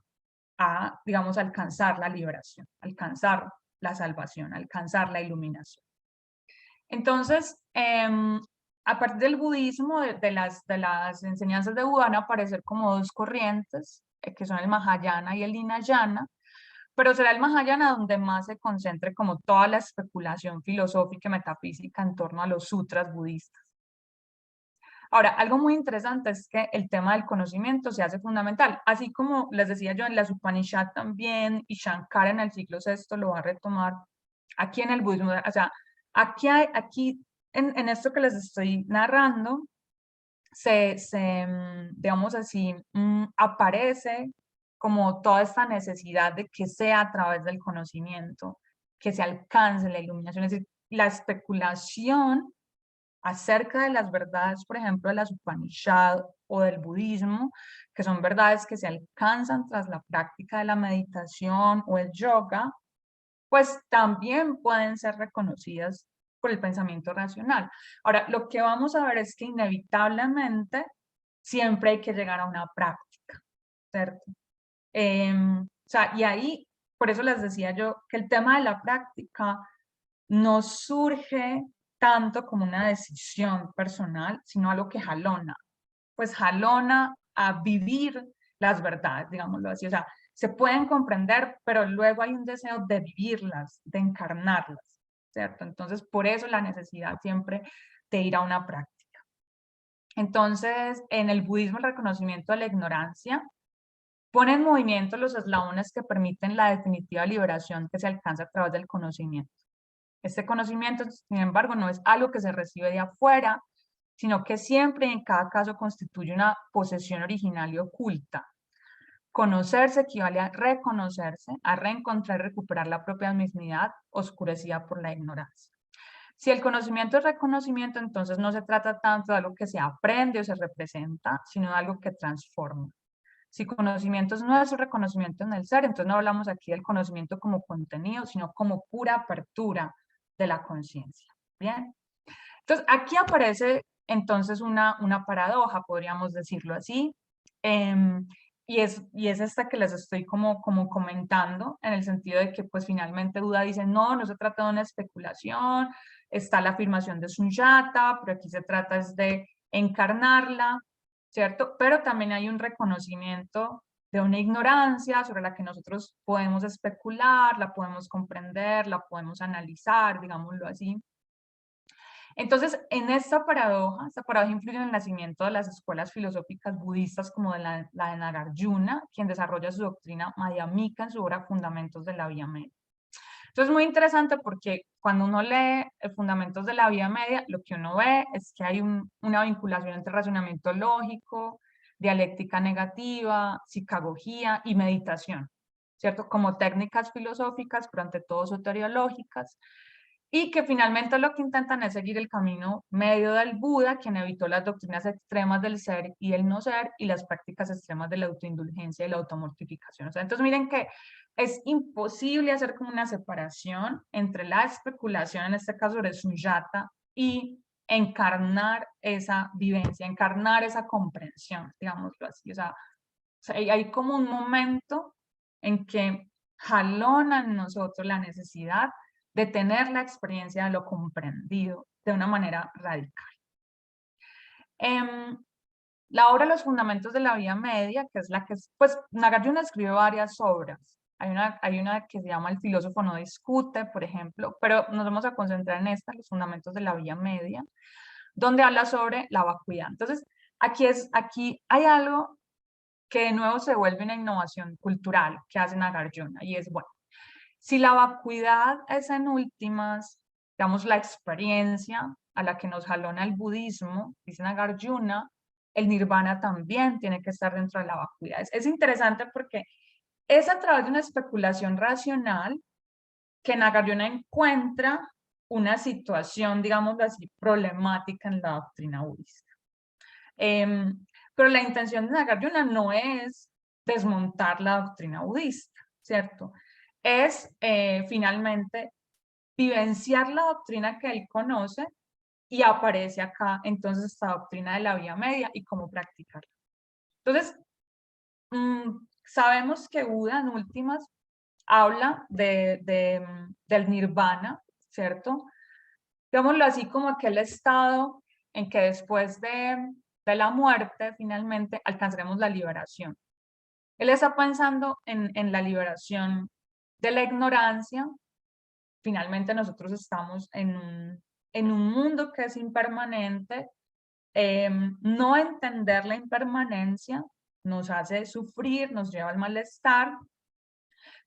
a, digamos, alcanzar la liberación, alcanzar la salvación, alcanzar la iluminación. Entonces, a partir del budismo, de las enseñanzas de Buda, van a aparecer como dos corrientes, que son el Mahayana y el Hinayana, pero será el Mahayana donde más se concentre como toda la especulación filosófica y metafísica en torno a los sutras budistas. Ahora, algo muy interesante es que el tema del conocimiento se hace fundamental, así como les decía yo en las Upanishad también, y Shankara en el siglo VI lo va a retomar aquí en el budismo. O sea, aquí en esto que les estoy narrando, digamos así, aparece como toda esta necesidad de que sea a través del conocimiento que se alcance la iluminación. Es decir, la especulación acerca de las verdades, por ejemplo, de las Upanishad o del budismo, que son verdades que se alcanzan tras la práctica de la meditación o el yoga, pues también pueden ser reconocidas por el pensamiento racional. Ahora, lo que vamos a ver es que inevitablemente siempre hay que llegar a una práctica, ¿cierto? O sea, y ahí, por eso les decía yo que el tema de la práctica no surge tanto como una decisión personal, sino algo que jalona, pues jalona a vivir las verdades, digámoslo así. O sea, se pueden comprender, pero luego hay un deseo de vivirlas, de encarnarlas, ¿cierto? Entonces, por eso la necesidad siempre de ir a una práctica. Entonces, en el budismo, el reconocimiento de la ignorancia pone en movimiento los eslabones que permiten la definitiva liberación que se alcanza a través del conocimiento. Este conocimiento, sin embargo, no es algo que se recibe de afuera, sino que siempre y en cada caso constituye una posesión original y oculta. Conocerse equivale a reconocerse, a reencontrar y recuperar la propia mismidad oscurecida por la ignorancia. Si el conocimiento es reconocimiento, entonces no se trata tanto de algo que se aprende o se representa, sino de algo que transforma. Si conocimiento no es un reconocimiento en el ser, entonces no hablamos aquí del conocimiento como contenido, sino como pura apertura de la conciencia. Bien. Entonces, aquí aparece entonces una paradoja, podríamos decirlo así, y es esta que les estoy como comentando, en el sentido de que pues finalmente Buda dice, no se trata de una especulación, está la afirmación de Sunyata, pero aquí se trata es de encarnarla, ¿cierto? Pero también hay un reconocimiento de una ignorancia sobre la que nosotros podemos especular, la podemos comprender, la podemos analizar, digámoslo así. Entonces, en esta paradoja influye en el nacimiento de las escuelas filosóficas budistas como la de Nagarjuna, quien desarrolla su doctrina Madhyamika en su obra Fundamentos de la Vía Media. Entonces, es muy interesante porque cuando uno lee Fundamentos de la Vía Media, lo que uno ve es que hay una vinculación entre razonamiento lógico, dialéctica negativa, psicagogía y meditación, ¿cierto? Como técnicas filosóficas, pero ante todo soteriológicas, y que finalmente lo que intentan es seguir el camino medio del Buda, quien evitó las doctrinas extremas del ser y el no ser, y las prácticas extremas de la autoindulgencia y la automortificación. O sea, entonces miren que es imposible hacer como una separación entre la especulación, en este caso de Sunyata, y encarnar esa vivencia, encarnar esa comprensión, digámoslo así. O sea, hay como un momento en que jalona en nosotros la necesidad de tener la experiencia de lo comprendido de una manera radical. La obra Los Fundamentos de la Vía Media, que es la que, pues Nagarjuna escribe varias obras. Hay una que se llama El filósofo no discute, por ejemplo, pero nos vamos a concentrar en esta, Los Fundamentos de la Vía Media, donde habla sobre la vacuidad. Entonces, aquí hay algo que de nuevo se vuelve una innovación cultural que hace Nagarjuna, y es, bueno, si la vacuidad es en últimas, digamos, la experiencia a la que nos jalona el budismo, dice Nagarjuna, el nirvana también tiene que estar dentro de la vacuidad. Es interesante porque es a través de una especulación racional que Nagarjuna encuentra una situación, digamos así, problemática en la doctrina budista. Pero la intención de Nagarjuna no es desmontar la doctrina budista, ¿cierto? Es finalmente vivenciar la doctrina que él conoce y aparece acá entonces esta doctrina de la vía media y cómo practicarla. Entonces, sabemos que Buda en últimas habla del nirvana, ¿cierto? Digámoslo así, como aquel estado en que después de la muerte finalmente alcanzaremos la liberación. Él está pensando en la liberación de la ignorancia. Finalmente nosotros estamos en un mundo que es impermanente. No entender la impermanencia nos hace sufrir, nos lleva al malestar,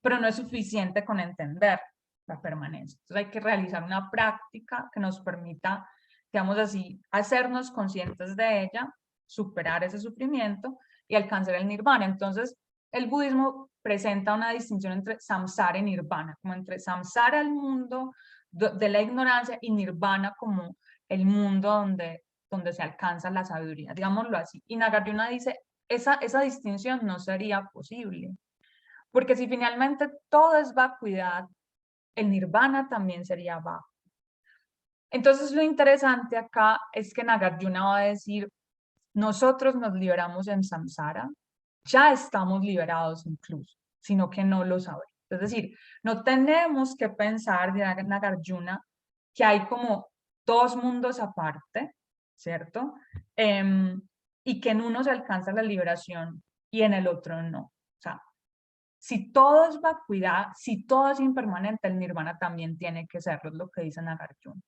pero no es suficiente con entender la permanencia. Entonces hay que realizar una práctica que nos permita, digamos así, hacernos conscientes de ella, superar ese sufrimiento y alcanzar el nirvana. Entonces, el budismo presenta una distinción entre samsara y nirvana, como entre samsara, el mundo de la ignorancia, y nirvana como el mundo donde se alcanza la sabiduría, digámoslo así. Y Nagarjuna dice, esa distinción no sería posible, porque si finalmente todo es vacuidad, el nirvana también sería vacuo. Entonces lo interesante acá es que Nagarjuna va a decir, nosotros nos liberamos en samsara, ya estamos liberados incluso, sino que no lo sabemos. Es decir, no tenemos que pensar, de Nagarjuna, que hay como dos mundos aparte, ¿cierto? Y que en uno se alcanza la liberación y en el otro no. O sea, si todo es vacuidad, si todo es impermanente, el nirvana también tiene que serlo, es lo que dice Nagarjuna.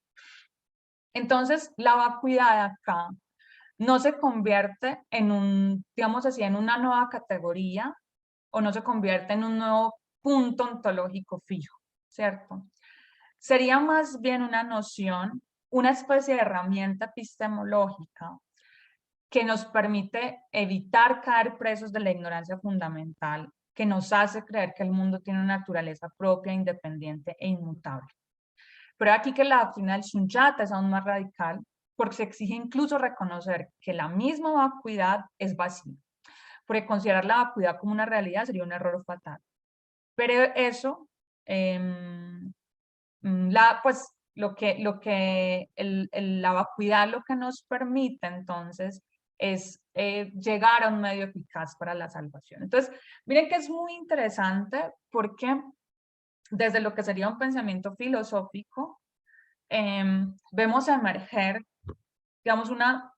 Entonces, la vacuidad acá no se convierte en digamos así, en una nueva categoría, o no se convierte en un nuevo punto ontológico fijo, ¿cierto? Sería más bien una noción, una especie de herramienta epistemológica que nos permite evitar caer presos de la ignorancia fundamental, que nos hace creer que el mundo tiene una naturaleza propia, independiente e inmutable. Pero aquí que la doctrina del Sunyata es aún más radical, porque se exige incluso reconocer que la misma vacuidad es vacía, porque considerar la vacuidad como una realidad sería un error fatal. Pero eso, pues la vacuidad lo que nos permite entonces es llegar a un medio eficaz para la salvación. Entonces, miren que es muy interesante porque desde lo que sería un pensamiento filosófico, vemos emerger, digamos, una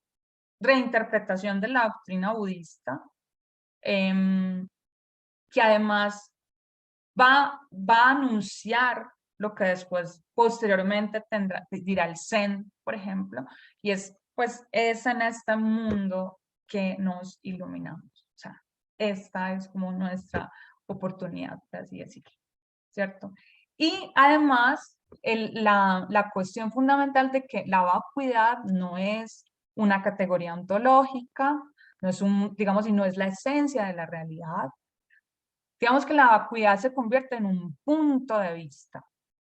reinterpretación de la doctrina budista, que además va a anunciar lo que después, posteriormente, dirá el Zen, por ejemplo, y pues, es en este mundo que nos iluminamos. O sea, esta es como nuestra oportunidad, por así decirlo, ¿cierto? Y además, la cuestión fundamental de que la vacuidad no es una categoría ontológica, no es digamos, y no es la esencia de la realidad. Digamos que la vacuidad se convierte en un punto de vista,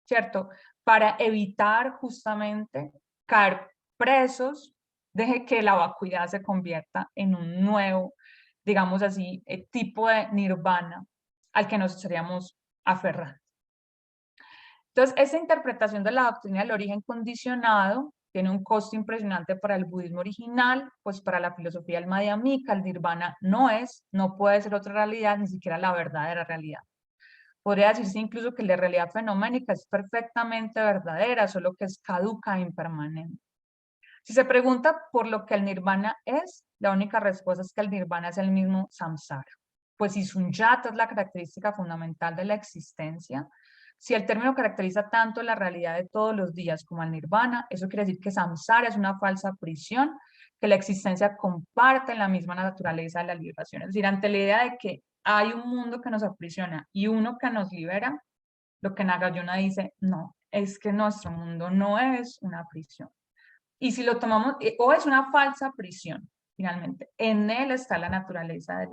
¿cierto? para evitar justamente caer presos de que la vacuidad se convierta en un nuevo, digamos así, tipo de nirvana al que nos estaríamos aferrando. Entonces, esa interpretación de la doctrina del origen condicionado tiene un costo impresionante para el budismo original, pues para la filosofía del Madhyamika, el nirvana no puede ser otra realidad, ni siquiera la verdadera realidad. Podría decirse incluso que la realidad fenoménica es perfectamente verdadera, solo que es caduca e impermanente. Si se pregunta por lo que el nirvana es, la única respuesta es que el nirvana es el mismo samsara. Pues si sunyata es la característica fundamental de la existencia, si el término caracteriza tanto la realidad de todos los días como el nirvana, eso quiere decir que samsara es una falsa prisión, que la existencia comparte en la misma naturaleza de la liberación. Es decir, ante la idea de que hay un mundo que nos aprisiona y uno que nos libera, lo que Nagarjuna dice, no, es que nuestro mundo no es una prisión. Y si lo tomamos, o es una falsa prisión, finalmente, en él está la naturaleza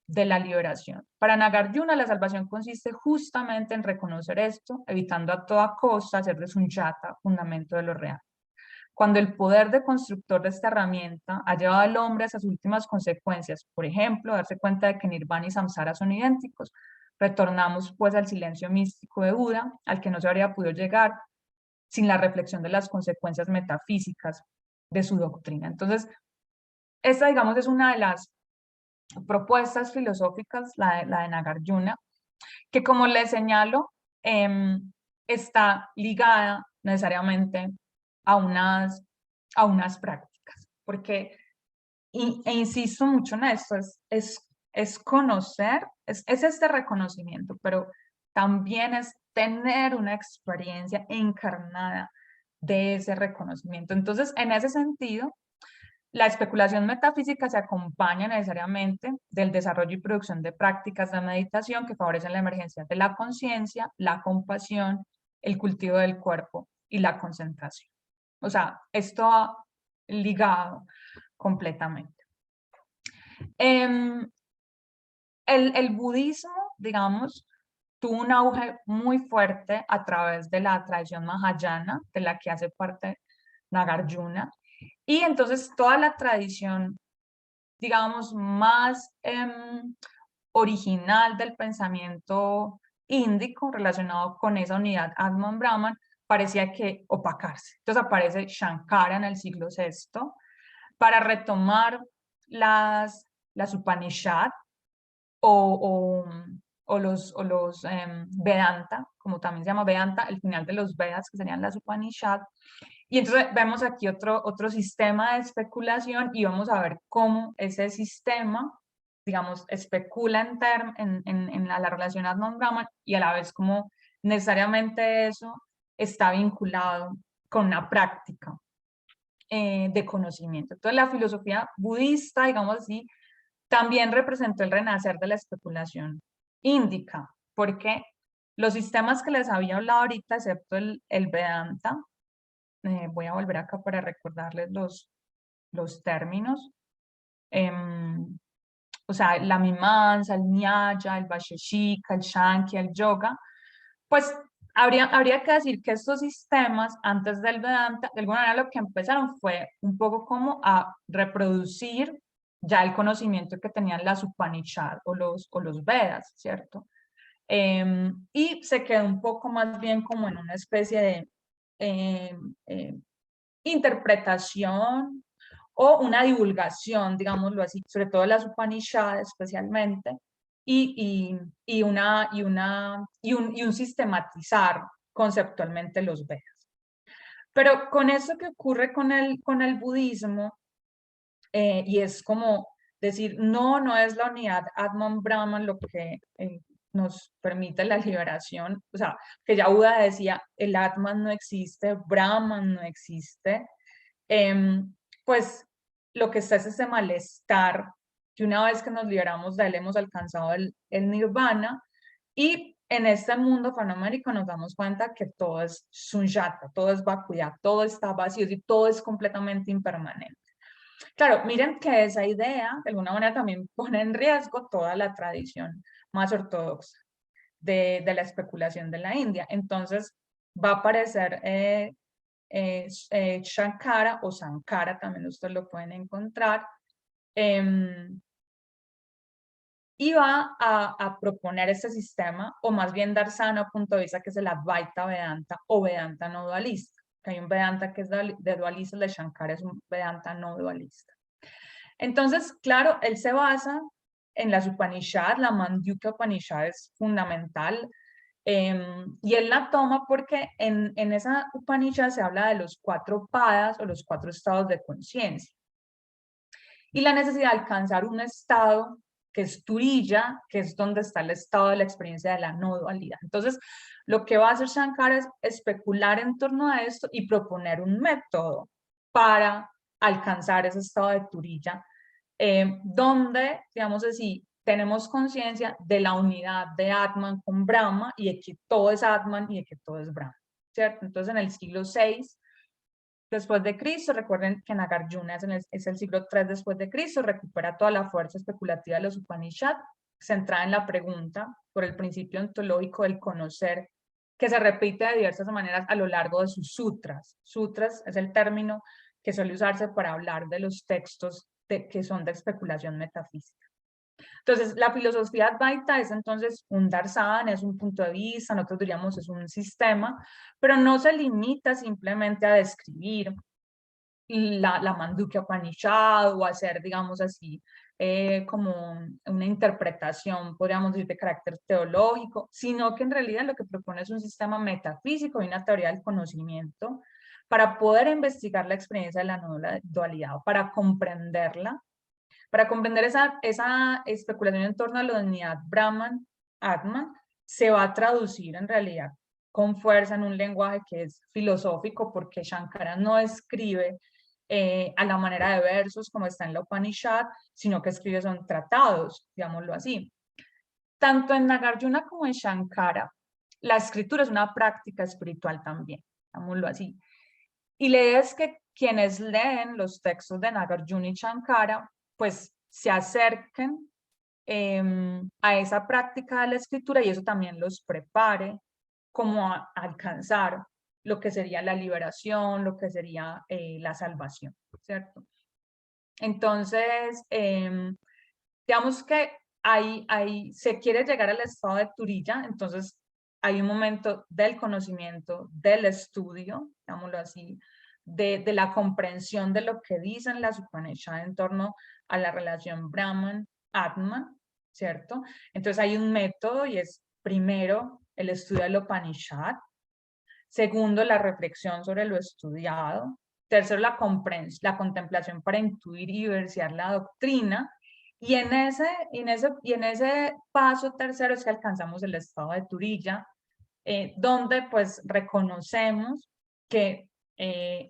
de la liberación. Para Nagarjuna, la salvación consiste justamente en reconocer esto, evitando a toda costa hacer de Sunyata fundamento de lo real. Cuando el poder de constructor de esta herramienta ha llevado al hombre a esas últimas consecuencias, por ejemplo, darse cuenta de que Nirvana y Samsara son idénticos, retornamos pues al silencio místico de Buda, al que no se habría podido llegar sin la reflexión de las consecuencias metafísicas de su doctrina. Entonces, esta, digamos, es una de las propuestas filosóficas, la de Nagarjuna, que como le señalo, está ligada necesariamente a unas prácticas, porque, e insisto mucho en esto, es conocer, es este reconocimiento, pero también es tener una experiencia encarnada de ese reconocimiento. Entonces, en ese sentido, la especulación metafísica se acompaña necesariamente del desarrollo y producción de prácticas de meditación que favorecen la emergencia de la conciencia, la compasión, el cultivo del cuerpo y la concentración. O sea, esto va ligado completamente. El budismo, digamos, tuvo un auge muy fuerte a través de la tradición mahayana, de la que hace parte Nagarjuna, y entonces toda la tradición, digamos, más original del pensamiento índico relacionado con esa unidad Atman Brahman parecía que opacarse. Entonces aparece Shankara en el siglo VI para retomar las Upanishad o los Vedanta, como también se llama Vedanta, el final de los Vedas, que serían las Upanishad. Y entonces vemos aquí otro sistema de especulación y vamos a ver cómo ese sistema, digamos, especula en la relación Atman-Brahman y a la vez cómo necesariamente eso está vinculado con una práctica de conocimiento. Entonces la filosofía budista, digamos así, también representó el renacer de la especulación índica, porque los sistemas que les había hablado ahorita, excepto el Vedanta, voy a volver acá para recordarles los términos, o sea, la Mimamsa, el Nyaya, el Vaisheshika, el Shankhya, el Yoga, pues habría que decir que estos sistemas, antes del Vedanta, de alguna manera lo que empezaron fue un poco como a reproducir ya el conocimiento que tenían las Upanishad o los Vedas, ¿cierto? Y se quedó un poco más bien como en una especie de interpretación o una divulgación, digámoslo así, sobre todo las Upanishads especialmente, y un sistematizar conceptualmente los Vedas. Pero con eso que ocurre con el budismo, y es como decir, no es la unidad Atman Brahman lo que nos permite la liberación, o sea, que ya Buda decía, el Atman no existe, Brahman no existe, pues lo que está es ese malestar, que una vez que nos liberamos de él hemos alcanzado el nirvana, y en este mundo fenoménico nos damos cuenta que todo es sunyata, todo es vacuidad, todo está vacío y todo es completamente impermanente. Claro, miren que esa idea de alguna manera también pone en riesgo toda la tradición más ortodoxa de la especulación de la India. Entonces, va a aparecer Shankara o Sankara, también ustedes lo pueden encontrar, y va a proponer este sistema, o más bien dar sano punto de vista, que es el Advaita Vedanta o Vedanta no dualista, que hay un Vedanta que es de dualista, el de Shankara es un Vedanta no dualista. Entonces, claro, él se basa en las Upanishads, la Mandukya Upanishad es fundamental, y él la toma porque en esa Upanishad se habla de los 4 padas o los 4 estados de conciencia, y la necesidad de alcanzar un estado que es Turiya, que es donde está el estado de la experiencia de la no dualidad. Entonces, lo que va a hacer Shankara es especular en torno a esto y proponer un método para alcanzar ese estado de Turiya, donde, digamos así, tenemos conciencia de la unidad de Atman con Brahma y de que todo es Atman y de que todo es Brahma, ¿cierto? Entonces, en el siglo VI después de Cristo, recuerden que Nagarjuna es el siglo III después de Cristo, recupera toda la fuerza especulativa de los Upanishads, centrada en la pregunta por el principio ontológico del conocer, que se repite de diversas maneras a lo largo de sus sutras. Sutras es el término que suele usarse para hablar de los textos que son de especulación metafísica. Entonces, la filosofía Advaita es entonces un darshan, es un punto de vista, nosotros diríamos es un sistema, pero no se limita simplemente a describir la Mandukya Upanishad o hacer, digamos así, como una interpretación, podríamos decir, de carácter teológico, sino que en realidad lo que propone es un sistema metafísico y una teoría del conocimiento para poder investigar la experiencia de la no dualidad, para comprenderla. Para comprender esa especulación en torno a la unidad Brahman, Atman, se va a traducir en realidad con fuerza en un lenguaje que es filosófico, porque Shankara no escribe a la manera de versos como está en la Upanishad, sino que escribe son tratados, digámoslo así. Tanto en Nagarjuna como en Shankara, la escritura es una práctica espiritual también, digámoslo así. Y la idea es que quienes leen los textos de Nagarjuna y Shankara, pues se acerquen a esa práctica de la escritura y eso también los prepare como a alcanzar lo que sería la liberación, lo que sería la salvación, ¿cierto? Entonces, digamos que se quiere llegar al estado de Turiya, entonces hay un momento del conocimiento, del estudio, digámoslo así, de la comprensión de lo que dicen las Upanishads en torno a la relación Brahman-Atman, ¿cierto? Entonces hay un método y es primero el estudio del Upanishad, segundo la reflexión sobre lo estudiado, tercero la contemplación para intuir y vivenciar la doctrina, y en ese paso tercero es que alcanzamos el estado de Turiya, donde pues reconocemos que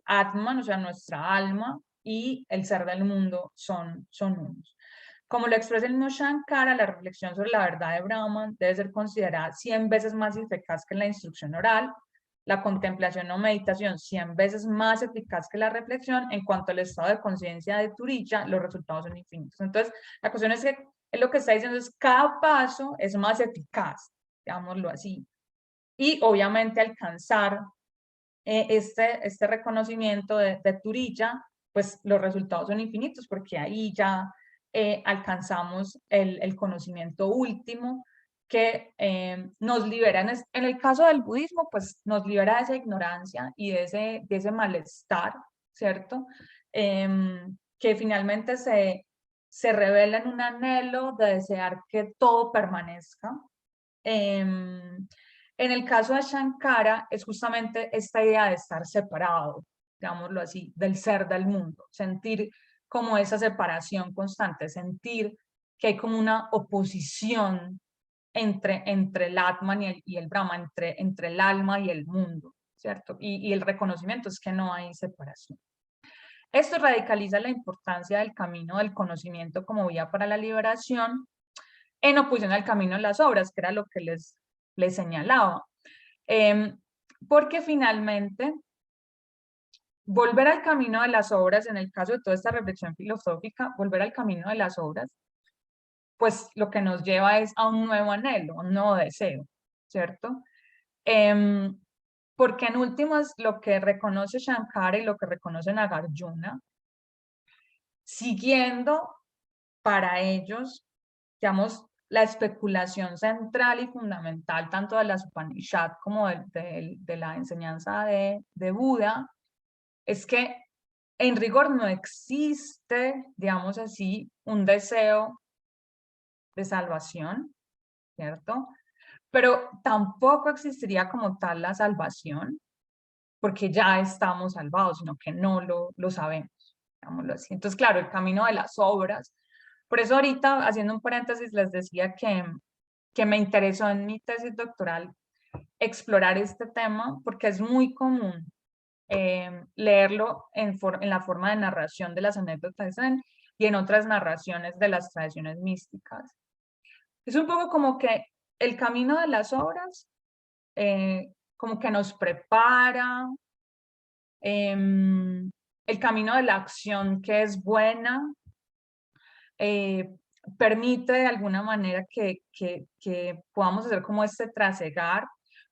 Atman, o sea, nuestra alma y el ser del mundo son unos. Como lo expresa el mismo Shankara, la reflexión sobre la verdad de Brahman debe ser considerada 100 veces más eficaz que la instrucción oral, la contemplación o meditación 100 veces más eficaz que la reflexión. En cuanto al estado de conciencia de Turiya, los resultados son infinitos. Entonces, la cuestión es que lo que está diciendo es cada paso es más eficaz, digámoslo así. Y obviamente alcanzar este reconocimiento de Turiya, pues los resultados son infinitos porque ahí ya alcanzamos el conocimiento último que nos libera. En el caso del budismo, pues nos libera de esa ignorancia y de ese malestar, ¿cierto? Que finalmente se revela en un anhelo de desear que todo permanezca. En el caso de Shankara es justamente esta idea de estar separado, digámoslo así, del ser del mundo, sentir como esa separación constante, sentir que hay como una oposición entre el Atman y el Brahman, entre el alma y el mundo, ¿cierto? Y el reconocimiento es que no hay separación. Esto radicaliza la importancia del camino del conocimiento como vía para la liberación, en oposición al camino de las obras, que era lo que les señalaba. Porque finalmente, volver al camino de las obras, en el caso de toda esta reflexión filosófica, volver al camino de las obras, pues lo que nos lleva es a un nuevo anhelo, un nuevo deseo, ¿cierto? porque en últimas lo que reconoce Shankara y lo que reconoce Nagarjuna, siguiendo para ellos, digamos, la especulación central y fundamental tanto de las Upanishad como de la enseñanza de Buda, es que en rigor no existe, digamos así, un deseo de salvación, ¿cierto? Pero tampoco existiría como tal la salvación, porque ya estamos salvados, sino que no lo sabemos, digámoslo así. Entonces, claro, el camino de las obras. Por eso ahorita, haciendo un paréntesis, les decía que me interesó en mi tesis doctoral explorar este tema, porque es muy común leerlo en la forma de narración de las anécdotas zen y en otras narraciones de las tradiciones místicas. Es un poco como que el camino de las obras como que nos prepara, el camino de la acción que es buena, permite de alguna manera que podamos hacer como este trasegar,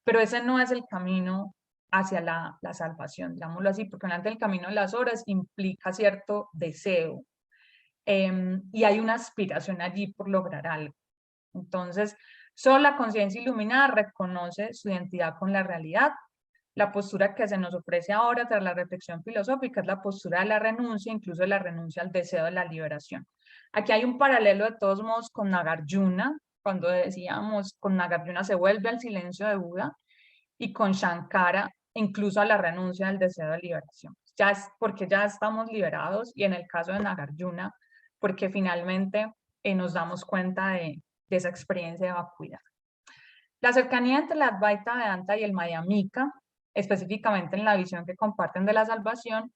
pero ese no es el camino hacia la salvación, digámoslo así, porque delante del camino de las obras implica cierto deseo y hay una aspiración allí por lograr algo. Entonces, solo la conciencia iluminada reconoce su identidad con la realidad. La postura que se nos ofrece ahora tras la reflexión filosófica es la postura de la renuncia, incluso de la renuncia al deseo de la liberación. Aquí hay un paralelo de todos modos con Nagarjuna, cuando decíamos con Nagarjuna se vuelve al silencio de Buda, y con Shankara incluso a la renuncia al deseo de liberación. Ya es porque ya estamos liberados, y en el caso de Nagarjuna, porque finalmente nos damos cuenta de esa experiencia de vacuidad. La cercanía entre la Advaita Vedanta y el Madhyamika, específicamente en la visión que comparten de la salvación,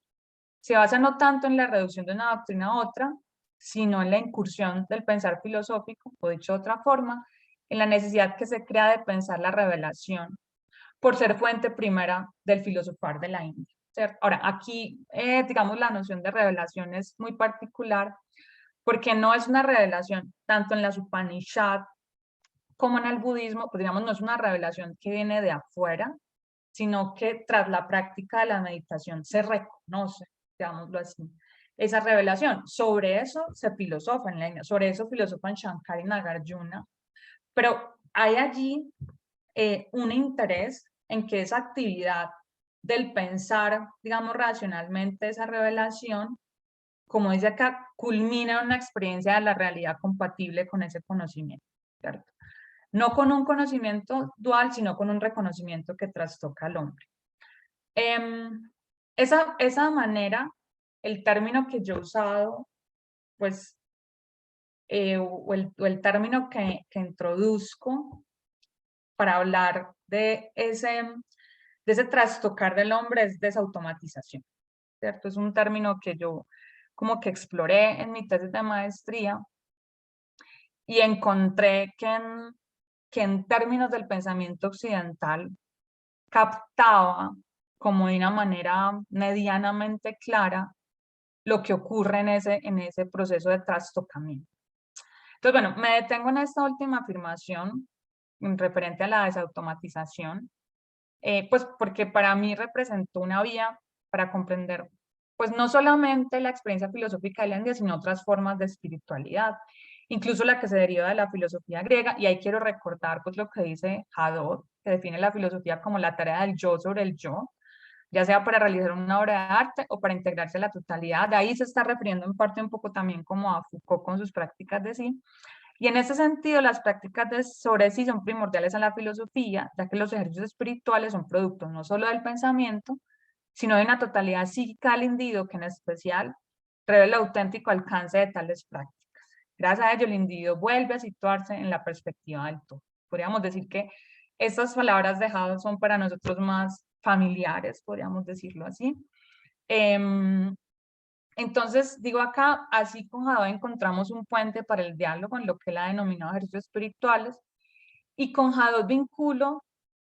se basa no tanto en la reducción de una doctrina a otra, sino en la incursión del pensar filosófico, o dicho de otra forma, en la necesidad que se crea de pensar la revelación, por ser fuente primera del filosofar de la India, ¿cierto? Ahora, aquí, digamos, la noción de revelación es muy particular, porque no es una revelación tanto en las Upanishad como en el budismo, pues digamos, no es una revelación que viene de afuera, sino que tras la práctica de la meditación se reconoce, digámoslo así, esa revelación. Sobre eso se filosofa en la India, sobre eso filosofan Shankara y Nagarjuna, pero hay allí un interés en que esa actividad del pensar, digamos, racionalmente esa revelación, como dice acá, culmina en una experiencia de la realidad compatible con ese conocimiento, ¿cierto? No con un conocimiento dual, sino con un reconocimiento que trastoca al hombre. Esa manera, el término que yo he usado, pues, o el término que introduzco para hablar de ese trastocar del hombre es desautomatización, ¿cierto? Es un término que yo como que exploré en mi tesis de maestría y encontré que en términos del pensamiento occidental captaba como de una manera medianamente clara lo que ocurre en ese proceso de trastocamiento. Entonces, bueno, me detengo en esta última afirmación referente a la desautomatización, pues porque para mí representó una vía para comprender, pues no solamente la experiencia filosófica de la India, sino otras formas de espiritualidad, incluso la que se deriva de la filosofía griega, y ahí quiero recordar pues lo que dice Hadot, que define la filosofía como la tarea del yo sobre el yo, ya sea para realizar una obra de arte o para integrarse a la totalidad. De ahí se está refiriendo en parte un poco también como a Foucault con sus prácticas de sí. Y en ese sentido, las prácticas de sobre sí son primordiales en la filosofía, ya que los ejercicios espirituales son productos no solo del pensamiento, sino de una totalidad psíquica del individuo que en especial revela el auténtico alcance de tales prácticas. Gracias a ello, el individuo vuelve a situarse en la perspectiva del todo. Podríamos decir que estas palabras dejadas son para nosotros más familiares, podríamos decirlo así. Entonces, digo acá, así con Hadot encontramos un puente para el diálogo en lo que él ha denominado ejercicios espirituales, y con Hadot vinculo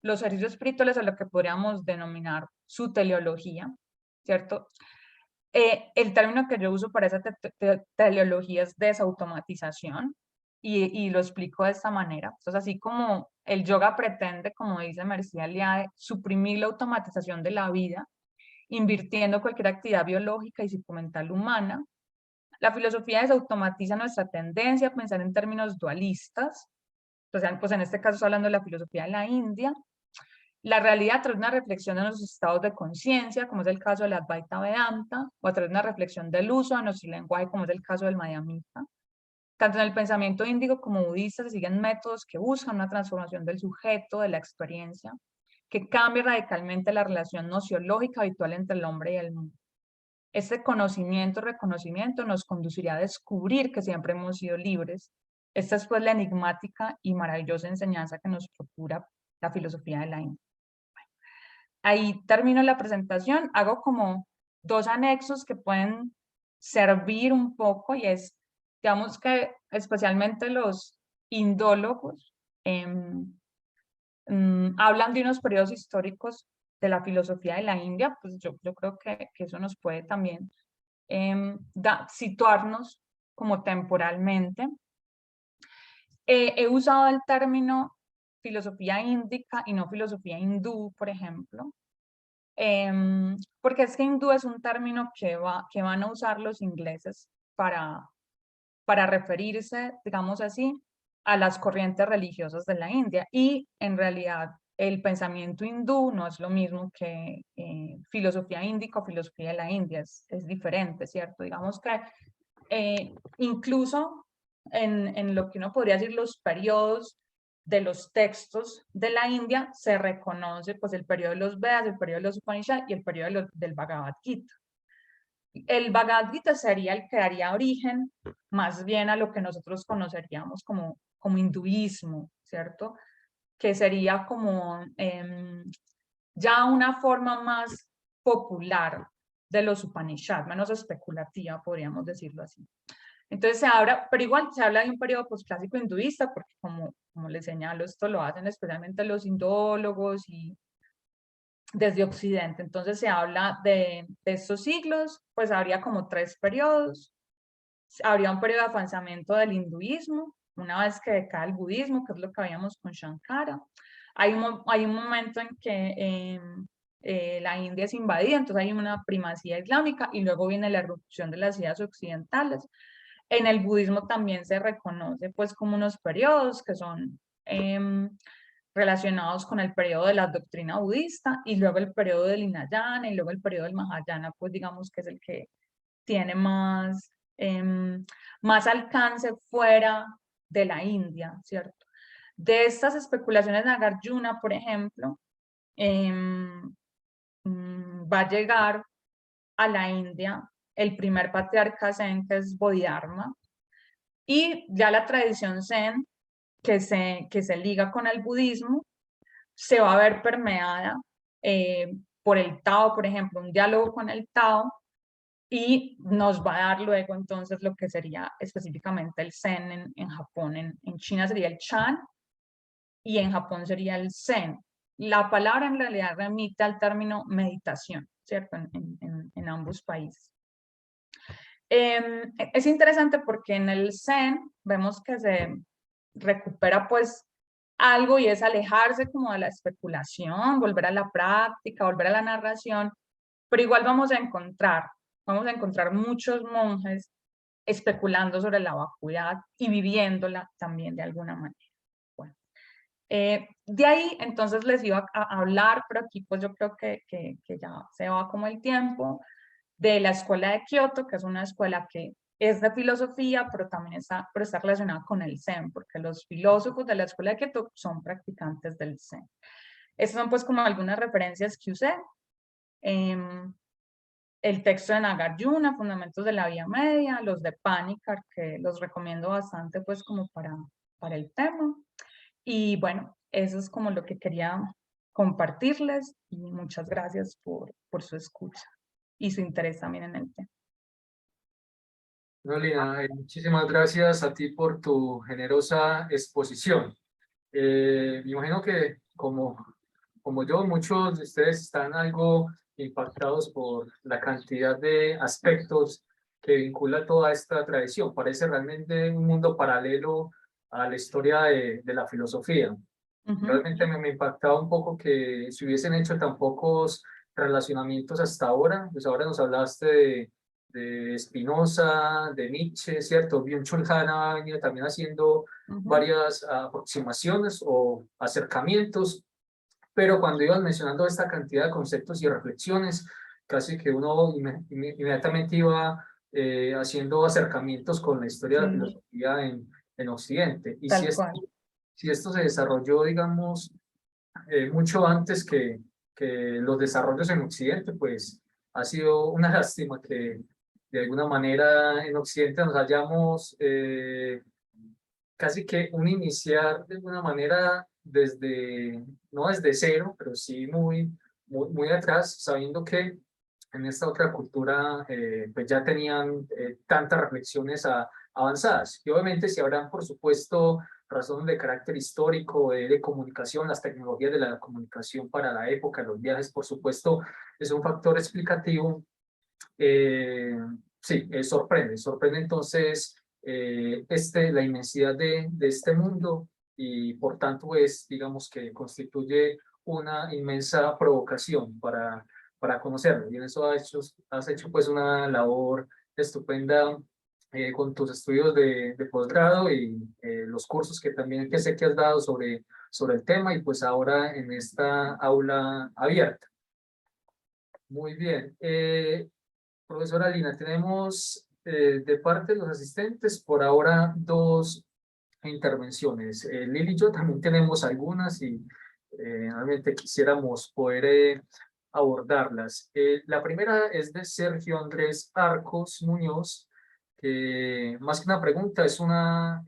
los ejercicios espirituales a lo que podríamos denominar su teleología, ¿cierto? El término que yo uso para esa teleología es desautomatización, y lo explico de esta manera. Entonces, así como el yoga pretende, como dice Mircea Eliade, suprimir la automatización de la vida, invirtiendo cualquier actividad biológica y psicomental humana, la filosofía desautomatiza nuestra tendencia a pensar en términos dualistas. Entonces, pues en este caso estoy hablando de la filosofía de la India. La realidad a través de una reflexión de nuestros estados de conciencia, como es el caso de la Advaita Vedanta, o a través de una reflexión del uso de nuestro lenguaje, como es el caso del Madhyamika. Tanto en el pensamiento índico como budista se siguen métodos que buscan una transformación del sujeto, de la experiencia, que cambie radicalmente la relación nociológica habitual entre el hombre y el mundo. Este conocimiento, reconocimiento nos conduciría a descubrir que siempre hemos sido libres. Esta es pues la enigmática y maravillosa enseñanza que nos procura la filosofía de la India. Ahí termino la presentación, hago como dos anexos que pueden servir un poco y es, digamos que especialmente los indólogos hablan de unos periodos históricos de la filosofía de la India, pues yo creo que eso nos puede también situarnos como temporalmente. He usado el término filosofía índica y no filosofía hindú, por ejemplo, porque es que hindú es un término que van a usar los ingleses para referirse, digamos así, a las corrientes religiosas de la India. Y en realidad el pensamiento hindú no es lo mismo que filosofía índica o filosofía de la India, es diferente, ¿cierto? Digamos que incluso en lo que uno podría decir los periodos de los textos de la India se reconoce pues el periodo de los Vedas, el periodo de los Upanishads y el periodo del Bhagavad Gita. El Bhagavad Gita sería el que daría origen más bien a lo que nosotros conoceríamos como hinduismo, ¿cierto? Que sería como ya una forma más popular de los Upanishads, menos especulativa, podríamos decirlo así. Entonces se habla, pero igual se habla de un periodo posclásico hinduista, porque como les señalo, esto lo hacen especialmente los indólogos y desde Occidente. Entonces se habla de estos siglos, pues habría como tres periodos. Habría un periodo de avanzamiento del hinduismo, una vez que decae el budismo, que es lo que habíamos con Shankara. Hay un momento en que la India es invadida, entonces hay una primacía islámica y luego viene la erupción de las ideas occidentales. En el budismo también se reconoce pues como unos periodos que son relacionados con el periodo de la doctrina budista y luego el periodo del Hinayana y luego el periodo del Mahayana, pues digamos que es el que tiene más, más alcance fuera de la India, ¿cierto? De estas especulaciones de Nagarjuna, por ejemplo, va a llegar a la India el primer patriarca zen, que es Bodhidharma, y ya la tradición zen, que se liga con el budismo, se va a ver permeada por el Tao, por ejemplo, un diálogo con el Tao, y nos va a dar luego entonces lo que sería específicamente el Zen en Japón. En China sería el Chan y en Japón sería el Zen. La palabra en realidad remite al término meditación, ¿cierto? En ambos países. Es interesante porque en el Zen vemos que se recupera pues algo y es alejarse como de la especulación, volver a la práctica, volver a la narración, pero igual vamos a encontrar muchos monjes especulando sobre la vacuidad y viviéndola también de alguna manera. Bueno, de ahí entonces les iba a hablar, pero aquí pues yo creo que ya se va como el tiempo, de la escuela de Kioto, que es una escuela que es de filosofía, pero también está relacionada con el Zen, porque los filósofos de la escuela de Kioto son practicantes del Zen. Estas son pues como algunas referencias que usé. El texto de Nagarjuna, Fundamentos de la Vía Media, los de Panikkar, que los recomiendo bastante pues como para el tema. Y bueno, eso es como lo que quería compartirles y muchas gracias por su escucha y su interés también en el tema. No, Lina, muchísimas gracias a ti por tu generosa exposición. Me imagino que como yo, muchos de ustedes están algo impactados por la cantidad de aspectos que vincula toda esta tradición. Parece realmente un mundo paralelo a la historia de la filosofía. Realmente me impactaba un poco que se hubiesen hecho tan pocos relacionamientos hasta ahora. Pues ahora nos hablaste de Spinoza, de Nietzsche, ¿cierto? Byung-Chul Han ha venido también haciendo varias aproximaciones o acercamientos, pero cuando ibas mencionando esta cantidad de conceptos y reflexiones, casi que uno inmediatamente iba haciendo acercamientos con la historia de la Sí, filosofía en Occidente. Y tal cual. si esto se desarrolló, digamos, mucho antes que los desarrollos en Occidente, pues ha sido una lástima que de alguna manera en Occidente nos hayamos casi que un iniciar de alguna manera desde, no desde cero, pero sí muy atrás, sabiendo que en esta otra cultura pues ya tenían tantas reflexiones avanzadas. Y obviamente si habrán, por supuesto, razones de carácter histórico, de comunicación, las tecnologías de la comunicación para la época, los viajes, por supuesto, es un factor explicativo. eh, sí, sorprende entonces la inmensidad de este mundo y por tanto pues digamos que constituye una inmensa provocación para conocerlo y en eso has hecho pues una labor estupenda con tus estudios de posgrado y los cursos que también que sé que has dado sobre el tema y pues ahora en esta aula abierta. Muy bien. Profesora Lina, tenemos de parte de los asistentes por ahora dos intervenciones. Lili y yo también tenemos algunas y realmente quisiéramos poder abordarlas. La primera es de Sergio Andrés Arcos Muñoz, que más que una pregunta es una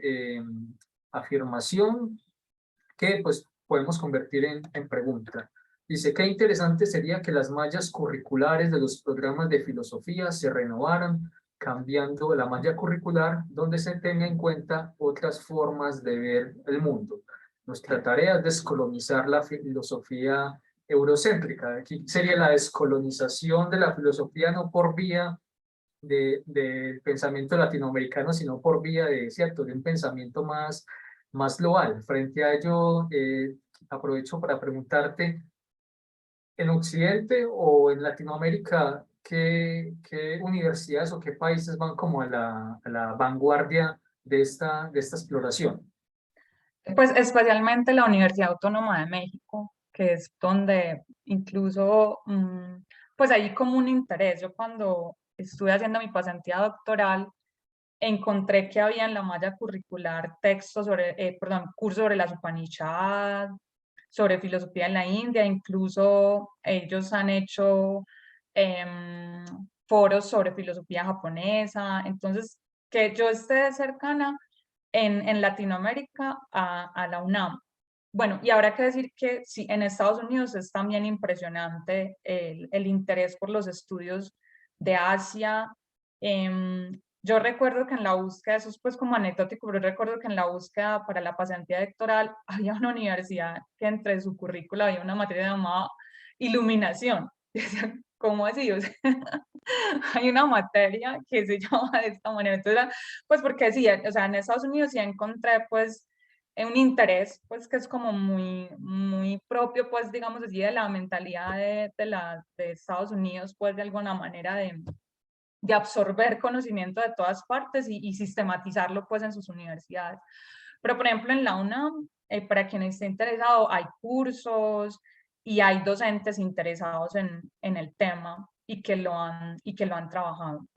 afirmación que pues podemos convertir en pregunta. Dice, qué interesante sería que las mallas curriculares de los programas de filosofía se renovaran, cambiando la malla curricular donde se tenga en cuenta otras formas de ver el mundo. Nuestra tarea es descolonizar la filosofía eurocéntrica. Aquí sería la descolonización de la filosofía no por vía del pensamiento latinoamericano, sino por vía de, ¿cierto?, de un pensamiento más global. Frente a ello, aprovecho para preguntarte, en Occidente o en Latinoamérica, ¿qué universidades o qué países van como a la vanguardia de esta exploración? Pues especialmente la Universidad Autónoma de México, que es donde incluso, pues hay como un interés. Yo cuando estuve haciendo mi pasantía doctoral, encontré que había en la malla curricular textos sobre, cursos sobre las Upanishads, sobre filosofía en la India, incluso ellos han hecho em, foros sobre filosofía japonesa. Entonces, que yo esté cercana en Latinoamérica a la UNAM. Bueno, y habrá que decir que sí, en Estados Unidos es también impresionante el interés por los estudios de Asia. Yo recuerdo que en la búsqueda, eso es pues como anecdótico, pero recuerdo que en la búsqueda para la pasantía doctoral había una universidad que entre su currícula había una materia llamada iluminación. ¿Cómo así? O sea, hay una materia que se llama de esta manera. Entonces, pues porque sí, o sea, en Estados Unidos sí encontré pues un interés pues que es como muy propio pues digamos así de la mentalidad de Estados Unidos pues de alguna manera de absorber conocimiento de todas partes y sistematizarlo pues en sus universidades. Pero por ejemplo en la UNAM, para quien esté interesado, hay cursos y hay docentes interesados en el tema y que lo han trabajado.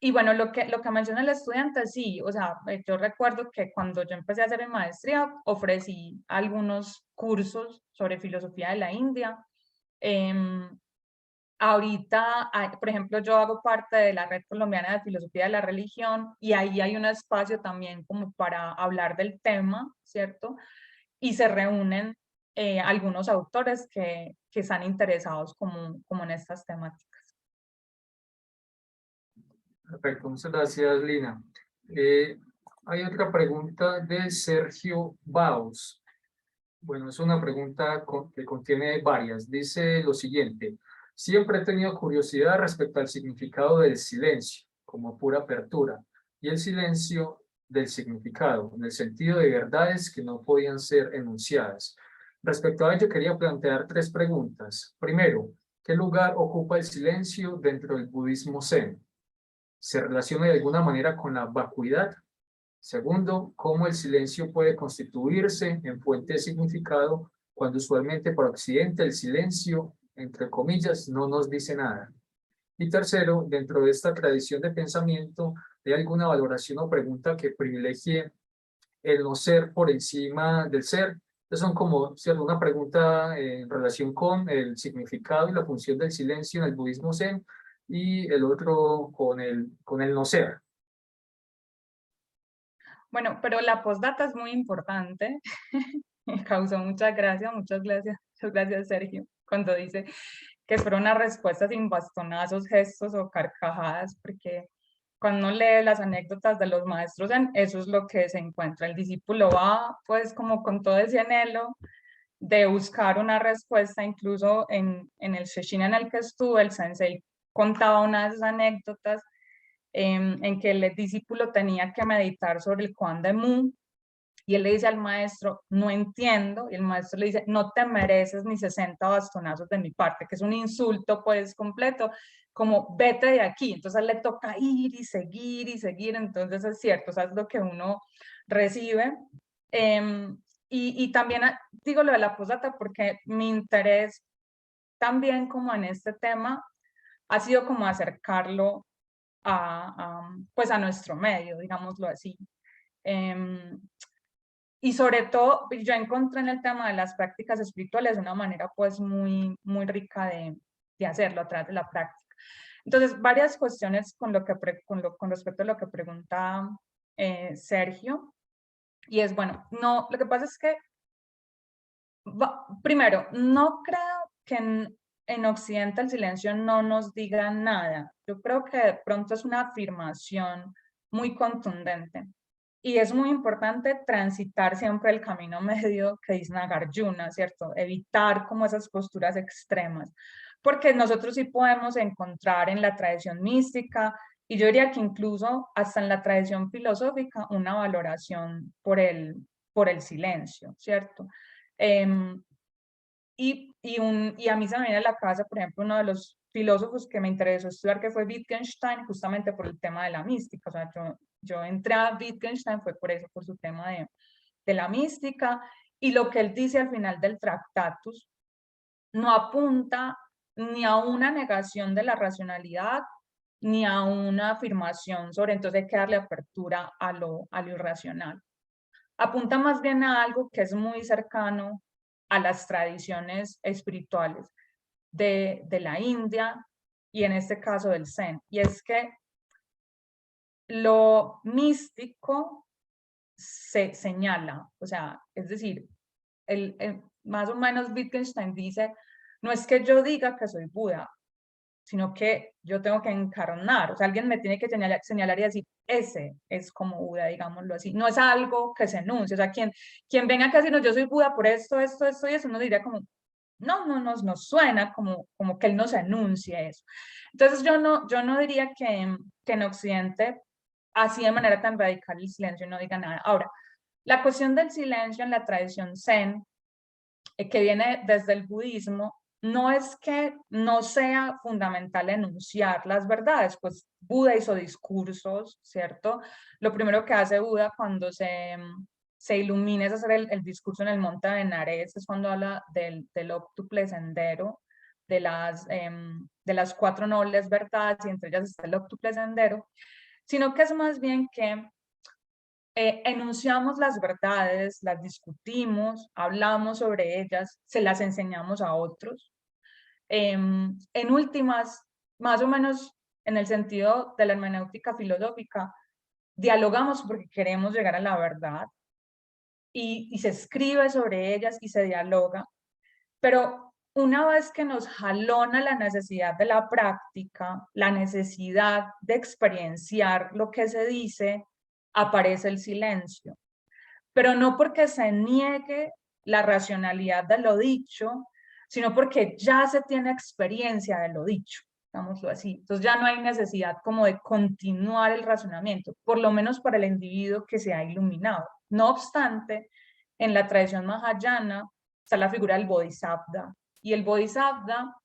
Y bueno, lo que menciona el estudiante, sí, o sea, yo recuerdo que cuando yo empecé a hacer mi maestría, ofrecí algunos cursos sobre filosofía de la India. Ahorita, por ejemplo, yo hago parte de la Red Colombiana de Filosofía de la Religión y ahí hay un espacio también como para hablar del tema, ¿cierto? Y se reúnen algunos autores que están interesados como en estas temáticas. Perfecto, muchas gracias, Lina. Hay otra pregunta de Sergio Baus. Bueno, es una pregunta que contiene varias. Dice lo siguiente. Siempre he tenido curiosidad respecto al significado del silencio, como pura apertura, y el silencio del significado, en el sentido de verdades que no podían ser enunciadas. Respecto a ello, quería plantear tres preguntas. Primero, ¿qué lugar ocupa el silencio dentro del budismo zen? ¿Se relaciona de alguna manera con la vacuidad? Segundo, ¿cómo el silencio puede constituirse en fuente de significado cuando usualmente para Occidente el silencio, entre comillas, no nos dice nada? Y tercero, dentro de esta tradición de pensamiento, ¿hay alguna valoración o pregunta que privilegie el no ser por encima del ser? Entonces son como, ¿cierto? Una pregunta en relación con el significado y la función del silencio en el budismo zen y el otro con el no ser. Bueno, pero la postdata es muy importante. Me causó muchas gracias Sergio, cuando dice que fueron una respuesta sin bastonazos, gestos o carcajadas, porque cuando uno lee las anécdotas de los maestros, eso es lo que se encuentra. El discípulo va pues como con todo ese anhelo de buscar una respuesta. Incluso en el session en el que estuve, el sensei contaba una de esas anécdotas en que el discípulo tenía que meditar sobre el Kuan de Mu, y él le dice al maestro, no entiendo, y el maestro le dice, no te mereces ni 60 bastonazos de mi parte, que es un insulto pues completo, como vete de aquí. Entonces le toca ir y seguir, entonces es cierto, o sea, es lo que uno recibe. Y también digo lo de la postdata porque mi interés también como en este tema ha sido como acercarlo pues a nuestro medio, digámoslo así. Y sobre todo, yo encontré en el tema de las prácticas espirituales una manera pues muy rica de hacerlo a través de la práctica. Entonces, varias cuestiones con respecto a lo que pregunta Sergio. Y es, bueno, no, lo que pasa es que, primero, no creo que en Occidente el silencio no nos diga nada. Yo creo que de pronto es una afirmación muy contundente. Y es muy importante transitar siempre el camino medio que dice Nagarjuna, ¿cierto? Evitar como esas posturas extremas, porque nosotros sí podemos encontrar en la tradición mística, y yo diría que incluso hasta en la tradición filosófica, una valoración por el silencio, ¿cierto? Y a mí se me viene a la cabeza, por ejemplo, uno de los filósofos que me interesó estudiar, que fue Wittgenstein, justamente por el tema de la mística. O sea, yo entré a Wittgenstein fue por eso, por su tema de la mística, y lo que él dice al final del Tractatus no apunta ni a una negación de la racionalidad, ni a una afirmación sobre entonces hay que darle apertura a lo irracional. Apunta más bien a algo que es muy cercano a las tradiciones espirituales de la India y en este caso del Zen. Y es que lo místico se señala, o sea, es decir, más o menos Wittgenstein dice, no es que yo diga que soy Buda, sino que yo tengo que encarnar, o sea, alguien me tiene que señalar y decir, ese es como Buda, digámoslo así. No es algo que se enuncie, o sea, quien venga acá a decirnos, yo soy Buda por esto y eso, uno diría como, no nos suena como que él nos enuncie eso. Entonces yo no diría que en Occidente, así de manera tan radical, el silencio no diga nada. Ahora, la cuestión del silencio en la tradición Zen, que viene desde el budismo, no es que no sea fundamental enunciar las verdades, pues Buda hizo discursos, ¿cierto? Lo primero que hace Buda cuando se ilumina es hacer el discurso en el monte Benares, es cuando habla del óctuple sendero, de las 4 nobles verdades, y entre ellas está el óctuple sendero, sino que es más bien que enunciamos las verdades, las discutimos, hablamos sobre ellas, se las enseñamos a otros. En últimas, más o menos en el sentido de la hermenéutica filosófica, dialogamos porque queremos llegar a la verdad y se escribe sobre ellas y se dialoga, pero una vez que nos jalona la necesidad de la práctica, la necesidad de experienciar lo que se dice, aparece el silencio. Pero no porque se niegue la racionalidad de lo dicho, sino porque ya se tiene experiencia de lo dicho. digámoslo así. Entonces ya no hay necesidad como de continuar el razonamiento, por lo menos para el individuo que se ha iluminado. No obstante, en la tradición mahayana está la figura del bodhisattva, y el bodhisattva,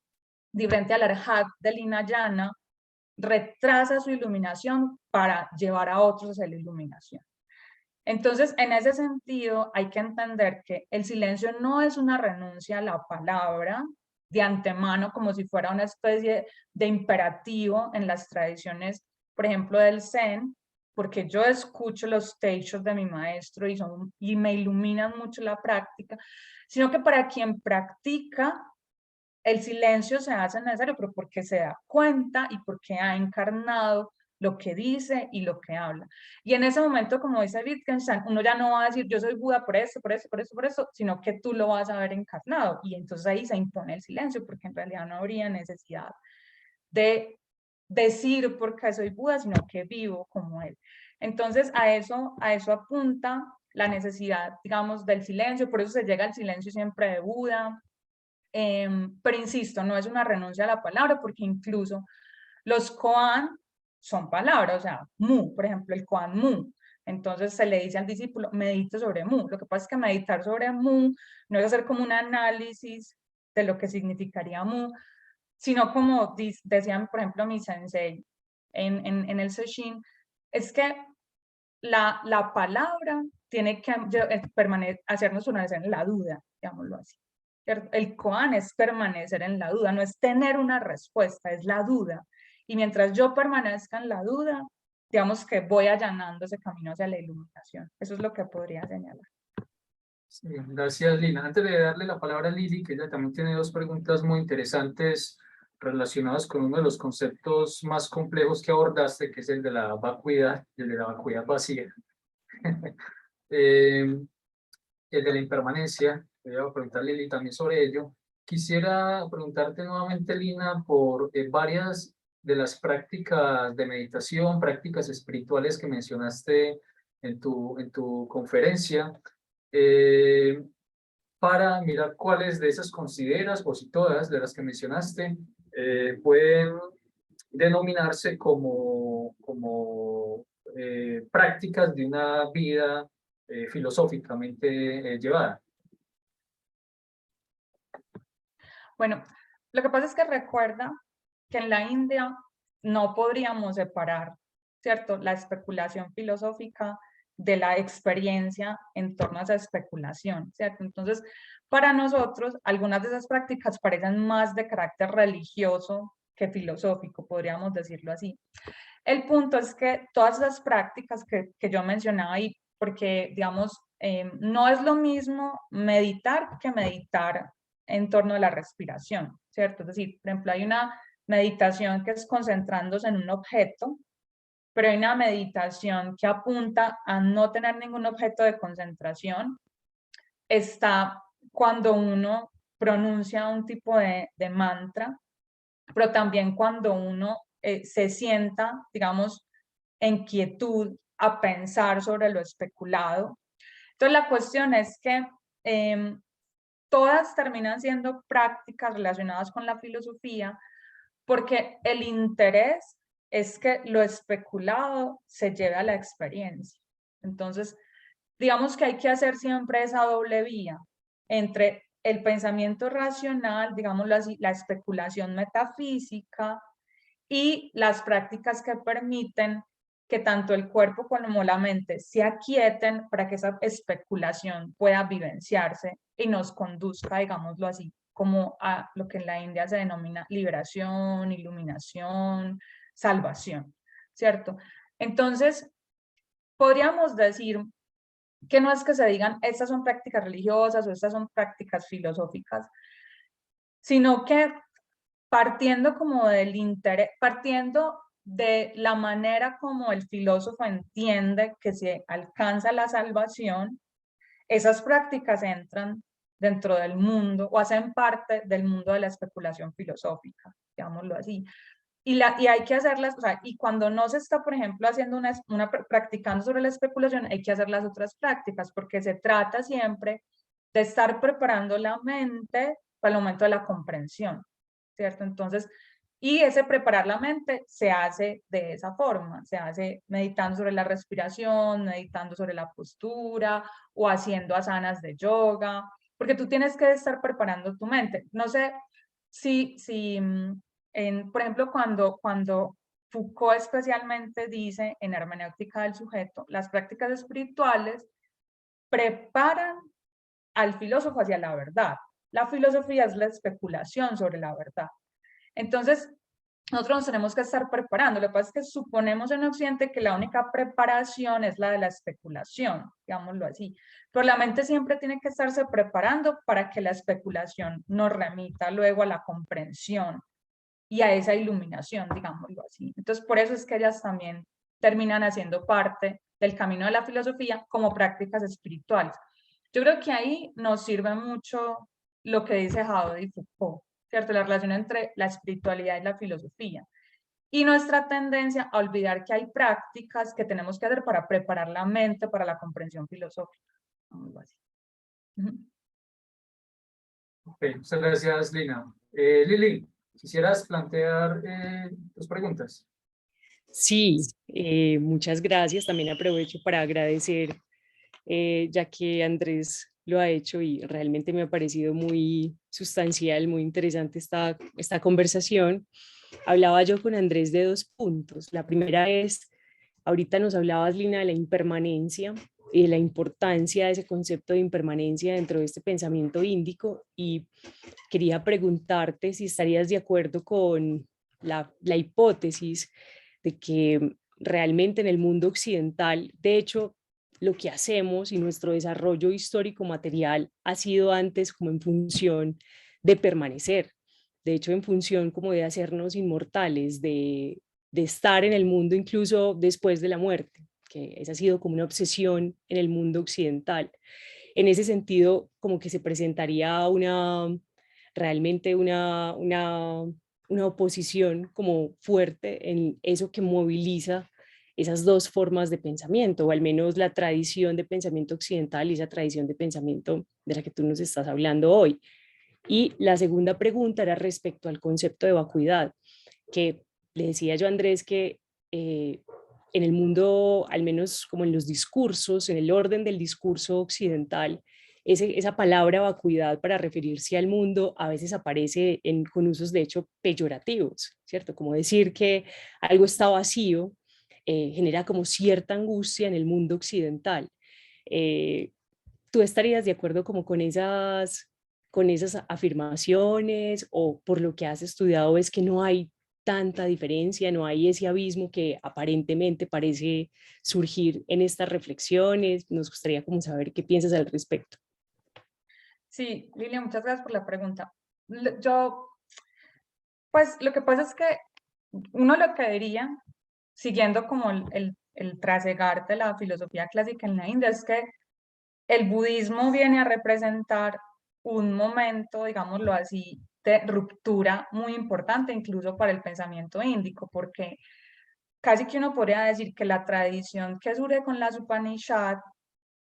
diferente al arhat del hinayana, retrasa su iluminación para llevar a otros hacia la iluminación. Entonces, en ese sentido, hay que entender que el silencio no es una renuncia a la palabra de antemano, como si fuera una especie de imperativo en las tradiciones, por ejemplo, del Zen, porque yo escucho los techos de mi maestro y me iluminan mucho la práctica, sino que para quien practica, el silencio se hace necesario, pero porque se da cuenta y porque ha encarnado lo que dice y lo que habla. Y en ese momento, como dice Wittgenstein, uno ya no va a decir yo soy Buda por eso, por eso, por eso, por eso, sino que tú lo vas a ver encarnado. Y entonces ahí se impone el silencio, porque en realidad no habría necesidad de decir por qué soy Buda, sino que vivo como él. Entonces a eso apunta la necesidad, digamos, del silencio, por eso se llega al silencio siempre de Buda. Pero insisto, no es una renuncia a la palabra, porque incluso los koan son palabras, o sea, mu, por ejemplo, el koan mu. Entonces se le dice al discípulo, medite sobre mu. Lo que pasa es que meditar sobre mu no es hacer como un análisis de lo que significaría mu, sino como decían, por ejemplo, mi sensei en el Sesshin, es que la palabra tiene que hacernos permanecer en la duda, digámoslo así. El koan es permanecer en la duda, no es tener una respuesta, es la duda. Y mientras yo permanezca en la duda, digamos que voy allanando ese camino hacia la iluminación. Eso es lo que podría señalar. Sí, gracias, Lina. Antes de darle la palabra a Lili, que ella también tiene dos preguntas muy interesantes relacionadas con uno de los conceptos más complejos que abordaste, que es el de la vacuidad, el de la vacuidad vacía. El de la impermanencia, voy a preguntar a Lili también sobre ello. Quisiera preguntarte nuevamente, Lina, por varias de las prácticas de meditación, prácticas espirituales que mencionaste en tu conferencia, para mirar cuáles de esas consideras, o si todas de las que mencionaste, pueden denominarse como prácticas de una vida filosóficamente llevada. Bueno, lo que pasa es que recuerda que en la India no podríamos separar, ¿cierto?, la especulación filosófica de la experiencia en torno a esa especulación, ¿cierto? Entonces, para nosotros, algunas de esas prácticas parecen más de carácter religioso que filosófico, podríamos decirlo así. El punto es que todas esas prácticas que yo mencionaba ahí, porque, digamos, no es lo mismo meditar que meditar en torno a la respiración, ¿cierto? Es decir, por ejemplo, hay una meditación que es concentrándose en un objeto, pero hay una meditación que apunta a no tener ningún objeto de concentración. Está cuando uno pronuncia un tipo de mantra, pero también cuando uno se sienta, digamos, en quietud a pensar sobre lo especulado. Entonces la cuestión es que todas terminan siendo prácticas relacionadas con la filosofía, porque el interés es que lo especulado se lleve a la experiencia. Entonces, digamos que hay que hacer siempre esa doble vía entre el pensamiento racional, digámoslo así, la especulación metafísica, y las prácticas que permiten que tanto el cuerpo como la mente se aquieten para que esa especulación pueda vivenciarse y nos conduzca, digámoslo así, como a lo que en la India se denomina liberación, iluminación, salvación, ¿cierto? Entonces, podríamos decir que no es que se digan estas son prácticas religiosas o estas son prácticas filosóficas, sino que partiendo como del interés, partiendo de la manera como el filósofo entiende que se alcanza la salvación, esas prácticas entran dentro del mundo o hacen parte del mundo de la especulación filosófica, digámoslo así. Y hay que hacerlas, o sea, y cuando no se está, por ejemplo, haciendo practicando sobre la especulación, hay que hacer las otras prácticas, porque se trata siempre de estar preparando la mente para el momento de la comprensión, ¿cierto? Entonces, Y ese preparar la mente se hace de esa forma, se hace meditando sobre la respiración, meditando sobre la postura o haciendo asanas de yoga, porque tú tienes que estar preparando tu mente. No sé por ejemplo, cuando Foucault especialmente dice en Hermenéutica del Sujeto, las prácticas espirituales preparan al filósofo hacia la verdad. La filosofía es la especulación sobre la verdad. Entonces, nosotros nos tenemos que estar preparando. Lo que pasa es que suponemos en Occidente que la única preparación es la de la especulación, digámoslo así. Pero la mente siempre tiene que estarse preparando para que la especulación nos remita luego a la comprensión y a esa iluminación, digámoslo así. Entonces, por eso es que ellas también terminan haciendo parte del camino de la filosofía como prácticas espirituales. Yo creo que ahí nos sirve mucho lo que dice Hadot y Foucault, ¿cierto? La relación entre la espiritualidad y la filosofía. Y nuestra tendencia a olvidar que hay prácticas que tenemos que hacer para preparar la mente para la comprensión filosófica. Algo así. Ok, muchas gracias, Lina. Lili, ¿quisieras plantear tus preguntas? Sí, muchas gracias. También aprovecho para agradecer, ya que Andrés lo ha hecho y realmente me ha parecido muy sustancial, muy interesante esta conversación. Hablaba yo con Andrés de dos puntos. La primera es, ahorita nos hablabas, Lina, de la impermanencia y de la importancia de ese concepto de impermanencia dentro de este pensamiento índico, y quería preguntarte si estarías de acuerdo con la hipótesis de que realmente en el mundo occidental, de hecho, lo que hacemos y nuestro desarrollo histórico material ha sido antes como en función de permanecer, de hecho en función como de hacernos inmortales, de estar en el mundo incluso después de la muerte, que esa ha sido como una obsesión en el mundo occidental. En ese sentido, como que se presentaría realmente una oposición como fuerte en eso que moviliza esas dos formas de pensamiento, o al menos la tradición de pensamiento occidental y esa tradición de pensamiento de la que tú nos estás hablando hoy. Y la segunda pregunta era respecto al concepto de vacuidad, que le decía yo a Andrés que en el mundo, al menos como en los discursos, en el orden del discurso occidental, esa palabra vacuidad para referirse al mundo a veces aparece con usos de hecho peyorativos, ¿cierto? Como decir que algo está vacío genera como cierta angustia en el mundo occidental. Eh, ¿Tú estarías de acuerdo como con esas afirmaciones, o por lo que has estudiado es que no hay tanta diferencia, no hay ese abismo que aparentemente parece surgir en estas reflexiones? Nos gustaría como saber qué piensas al respecto. Sí, Lilia, muchas gracias por la pregunta. Yo, pues lo que pasa es que uno lo que diría, siguiendo como el trasegar de la filosofía clásica en la India, es que el budismo viene a representar un momento, digámoslo así, de ruptura muy importante incluso para el pensamiento índico, porque casi que uno podría decir que la tradición que surge con las Upanishad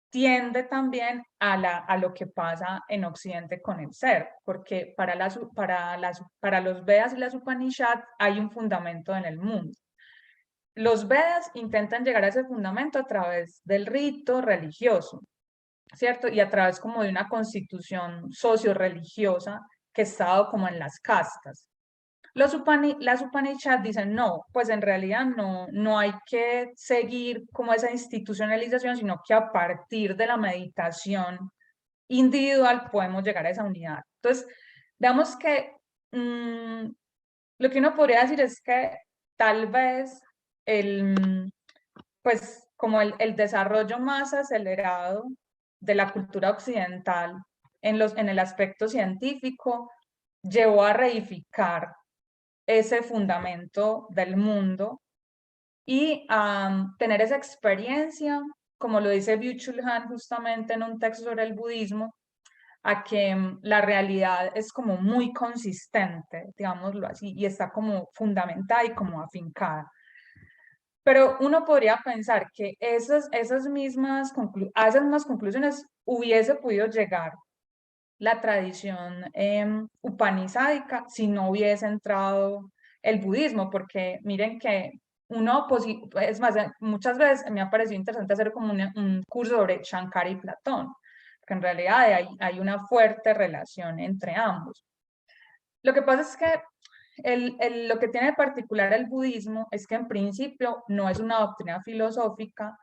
tiende también a lo que pasa en Occidente con el ser, porque para los Vedas y las Upanishad hay un fundamento en el mundo. Los Vedas intentan llegar a ese fundamento a través del rito religioso, ¿cierto? Y a través como de una constitución socio-religiosa que ha estado como en las castas. Las Upanishads dicen, no, pues en realidad no hay que seguir como esa institucionalización, sino que a partir de la meditación individual podemos llegar a esa unidad. Entonces, digamos que lo que uno podría decir es que tal vez pues como el desarrollo más acelerado de la cultura occidental en el aspecto científico llevó a reificar ese fundamento del mundo y a tener esa experiencia, como lo dice Byung-Chul Han justamente en un texto sobre el budismo, a que la realidad es como muy consistente, digámoslo así, y está como fundamentada y como afincada. Pero uno podría pensar que a esas mismas conclusiones hubiese podido llegar la tradición upanishádica si no hubiese entrado el budismo, porque miren que uno, es más, muchas veces me ha parecido interesante hacer como un curso sobre Shankara y Platón, que en realidad hay una fuerte relación entre ambos. Lo que pasa es que lo que tiene de particular el budismo es que en principio no es una doctrina filosófica,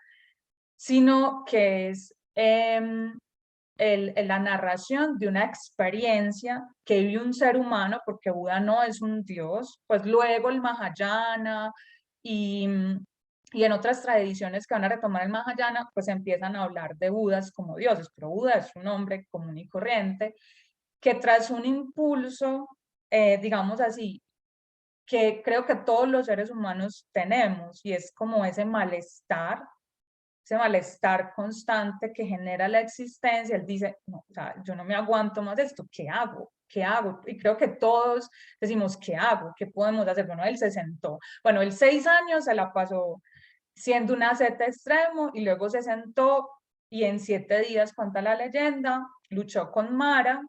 sino que es la narración de una experiencia que vive un ser humano, porque Buda no es un dios, pues luego el Mahayana y en otras tradiciones que van a retomar el Mahayana, pues empiezan a hablar de Budas como dioses, pero Buda es un hombre común y corriente que tras un impulso, digamos así, que creo que todos los seres humanos tenemos, y es como ese malestar constante que genera la existencia. Él dice, no, o sea, yo no me aguanto más de esto, ¿qué hago? ¿Qué hago? Y creo que todos decimos, ¿qué hago? ¿Qué podemos hacer? Bueno, él se sentó. Bueno, él 6 años se la pasó siendo un asceta extremo y luego se sentó y en 7 días, cuenta la leyenda, luchó con Mara,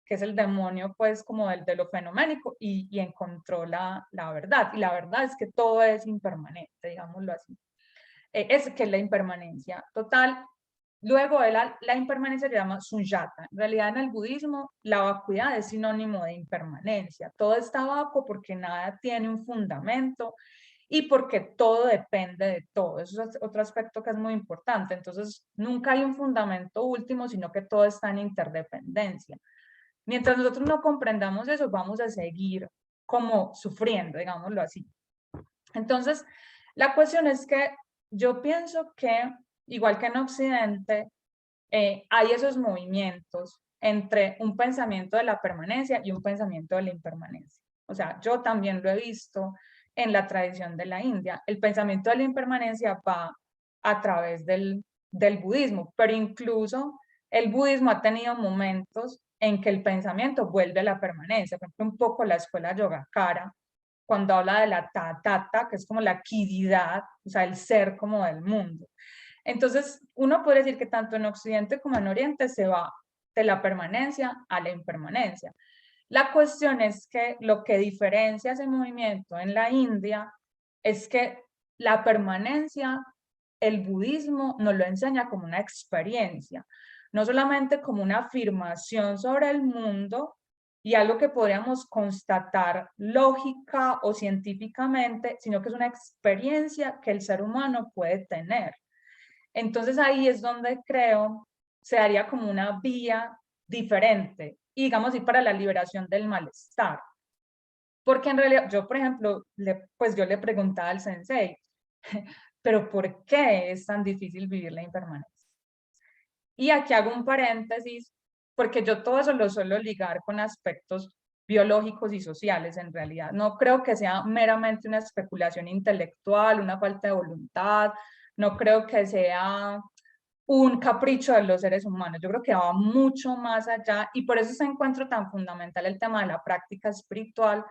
que es el demonio pues como de lo fenoménico, y encontró la verdad. Y la verdad es que todo es impermanente, digámoslo así. Es que es la impermanencia total. Luego de la impermanencia se llama sunyata. En realidad en el budismo la vacuidad es sinónimo de impermanencia. Todo está vacuo porque nada tiene un fundamento y porque todo depende de todo. Eso es otro aspecto que es muy importante. Entonces nunca hay un fundamento último, sino que todo está en interdependencia. Mientras nosotros no comprendamos eso, vamos a seguir como sufriendo, digámoslo así. Entonces, la cuestión es que yo pienso que, igual que en Occidente, hay esos movimientos entre un pensamiento de la permanencia y un pensamiento de la impermanencia. O sea, yo también lo he visto en la tradición de la India. El pensamiento de la impermanencia va a través del budismo, pero incluso el budismo ha tenido momentos en que el pensamiento vuelve a la permanencia. Por ejemplo, un poco la escuela Yogacara, cuando habla de la tatata, que es como la quiridad, o sea, el ser como del mundo. Entonces, uno puede decir que tanto en Occidente como en Oriente se va de la permanencia a la impermanencia. La cuestión es que lo que diferencia ese movimiento en la India es que la permanencia, el budismo nos lo enseña como una experiencia, no solamente como una afirmación sobre el mundo y algo que podríamos constatar lógica o científicamente, sino que es una experiencia que el ser humano puede tener. Entonces ahí es donde creo se daría como una vía diferente, y digamos y para la liberación del malestar. Porque en realidad, yo por ejemplo, pues yo le preguntaba al sensei, pero ¿por qué es tan difícil vivir la impermanencia? Y aquí hago un paréntesis, porque yo todo eso lo suelo ligar con aspectos biológicos y sociales en realidad. No creo que sea meramente una especulación intelectual, una falta de voluntad, no creo que sea un capricho de los seres humanos. Yo creo que va mucho más allá y por eso se encuentro tan fundamental el tema de la práctica espiritual,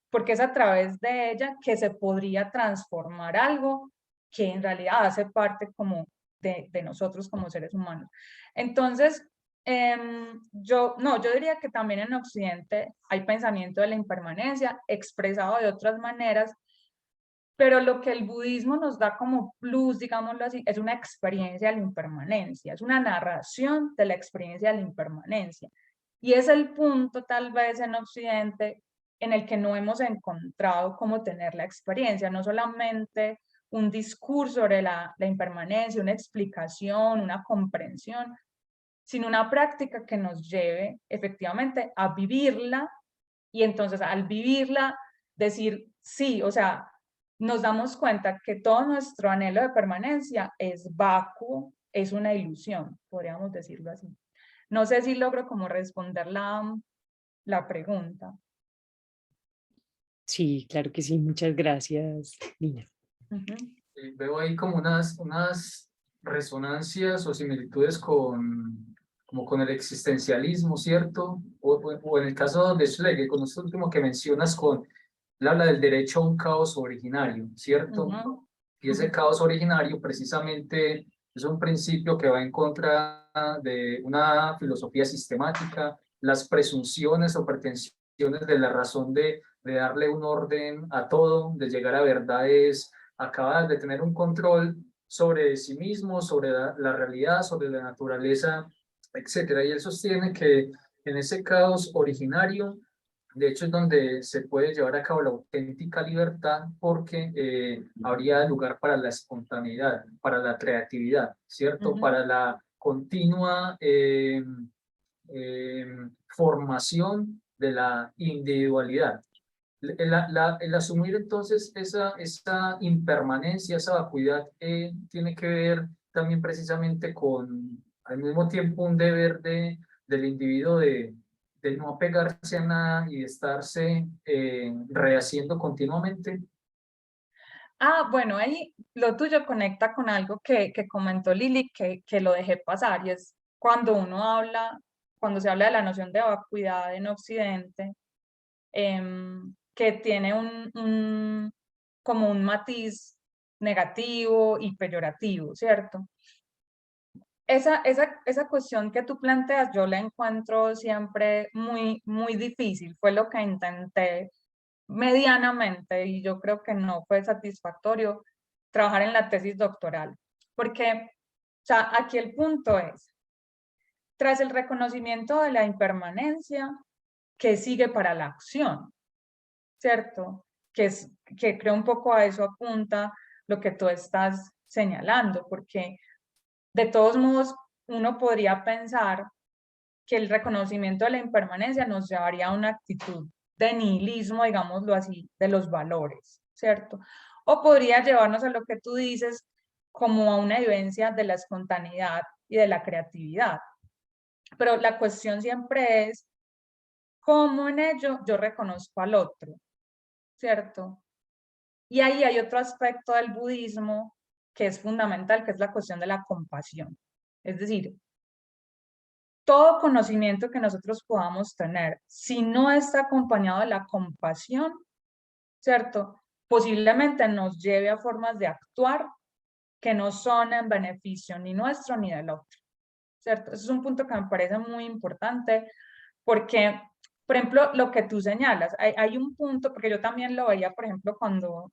porque es a través de ella que se podría transformar algo que en realidad hace parte como de nosotros como seres humanos. Entonces, yo diría que también en Occidente hay pensamiento de la impermanencia expresado de otras maneras, pero lo que el budismo nos da como plus, digámoslo así, es una experiencia de la impermanencia, es una narración de la experiencia de la impermanencia. Y es el punto tal vez en Occidente en el que no hemos encontrado cómo tener la experiencia, no solamente un discurso sobre la impermanencia, una explicación, una comprensión, sino una práctica que nos lleve efectivamente a vivirla y entonces al vivirla decir sí, o sea, nos damos cuenta que todo nuestro anhelo de permanencia es vacuo, es una ilusión, podríamos decirlo así. No sé si logro como responder la pregunta. Sí, claro que sí. Muchas gracias, Nina. Veo ahí como unas resonancias o similitudes como con el existencialismo, ¿cierto? O en el caso de Schlegel, con esto último que mencionas, él habla del derecho a un caos originario, ¿cierto? Y ese caos originario precisamente es un principio que va en contra de una filosofía sistemática, las presunciones o pretensiones de la razón de de darle un orden a todo, de llegar a verdades acabadas, de tener un control sobre sí mismo, sobre la realidad, sobre la naturaleza, etcétera. Y él sostiene que en ese caos originario, de hecho, es donde se puede llevar a cabo la auténtica libertad porque habría lugar para la espontaneidad, para la creatividad, ¿cierto? Ujú. Para la continua formación de la individualidad. El asumir entonces esa impermanencia, esa vacuidad, tiene que ver también precisamente con, al mismo tiempo, un deber del individuo de no apegarse a nada y de estarse rehaciendo continuamente. Bueno, ahí lo tuyo conecta con algo que comentó Lili, que lo dejé pasar, y es cuando uno habla, cuando se habla de la noción de vacuidad en Occidente, que tiene como un matiz negativo y peyorativo, ¿cierto? Esa cuestión que tú planteas, yo la encuentro siempre muy, muy difícil. Fue lo que intenté medianamente, y yo creo que no fue satisfactorio, trabajar en la tesis doctoral. Porque, o sea, aquí el punto es, tras el reconocimiento de la impermanencia, ¿qué sigue para la acción? ¿Cierto? Que creo un poco a eso apunta lo que tú estás señalando, porque de todos modos uno podría pensar que el reconocimiento de la impermanencia nos llevaría a una actitud de nihilismo, digámoslo así, de los valores, ¿cierto? O podría llevarnos a lo que tú dices como a una vivencia de la espontaneidad y de la creatividad. Pero la cuestión siempre es cómo en ello yo reconozco al otro, ¿cierto? Y ahí hay otro aspecto del budismo que es fundamental, que es la cuestión de la compasión. Es decir, todo conocimiento que nosotros podamos tener, si no está acompañado de la compasión, ¿cierto? Posiblemente nos lleve a formas de actuar que no son en beneficio ni nuestro ni del otro, ¿cierto? Ese es un punto que me parece muy importante porque, por ejemplo, lo que tú señalas, hay un punto, porque yo también lo veía, por ejemplo, cuando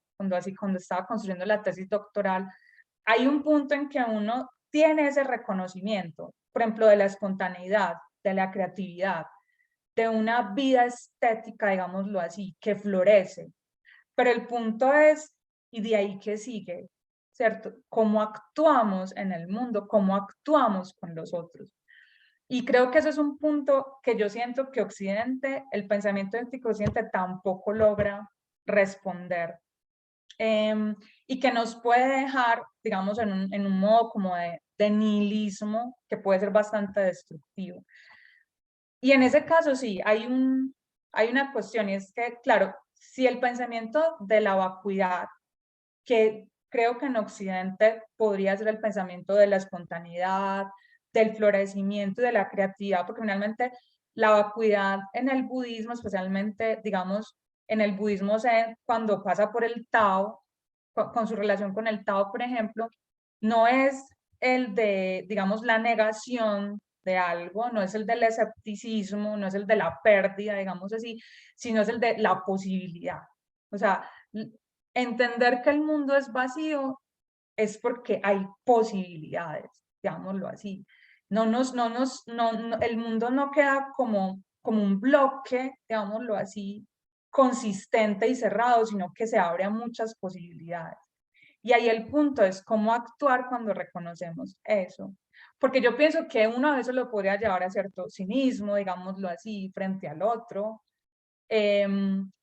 estaba construyendo la tesis doctoral, hay un punto en que uno tiene ese reconocimiento, por ejemplo, de la espontaneidad, de la creatividad, de una vida estética, digámoslo así, que florece. Pero el punto es, ¿y de ahí qué sigue? ¿Cierto? ¿Cómo actuamos en el mundo? ¿Cómo actuamos con los otros? Y creo que eso es un punto que yo siento que Occidente, el pensamiento ético occidente tampoco logra responder. Y que nos puede dejar, digamos, en un modo como de nihilismo que puede ser bastante destructivo. Y en ese caso sí, hay una cuestión, y es que, claro, si el pensamiento de la vacuidad, que creo que en Occidente podría ser el pensamiento de la espontaneidad, del florecimiento y de la creatividad, porque finalmente la vacuidad en el budismo, especialmente, digamos, en el budismo zen, cuando pasa por el Tao, con su relación con el Tao, por ejemplo, no es el de, digamos, la negación de algo, no es el del escepticismo, no es el de la pérdida, digamos así, sino es el de la posibilidad. O sea, entender que el mundo es vacío es porque hay posibilidades, digámoslo así. El mundo no queda como un bloque, digámoslo así, consistente y cerrado, sino que se abre a muchas posibilidades. Y ahí el punto es cómo actuar cuando reconocemos eso. Porque yo pienso que uno a veces lo podría llevar a cierto cinismo, digámoslo así, frente al otro,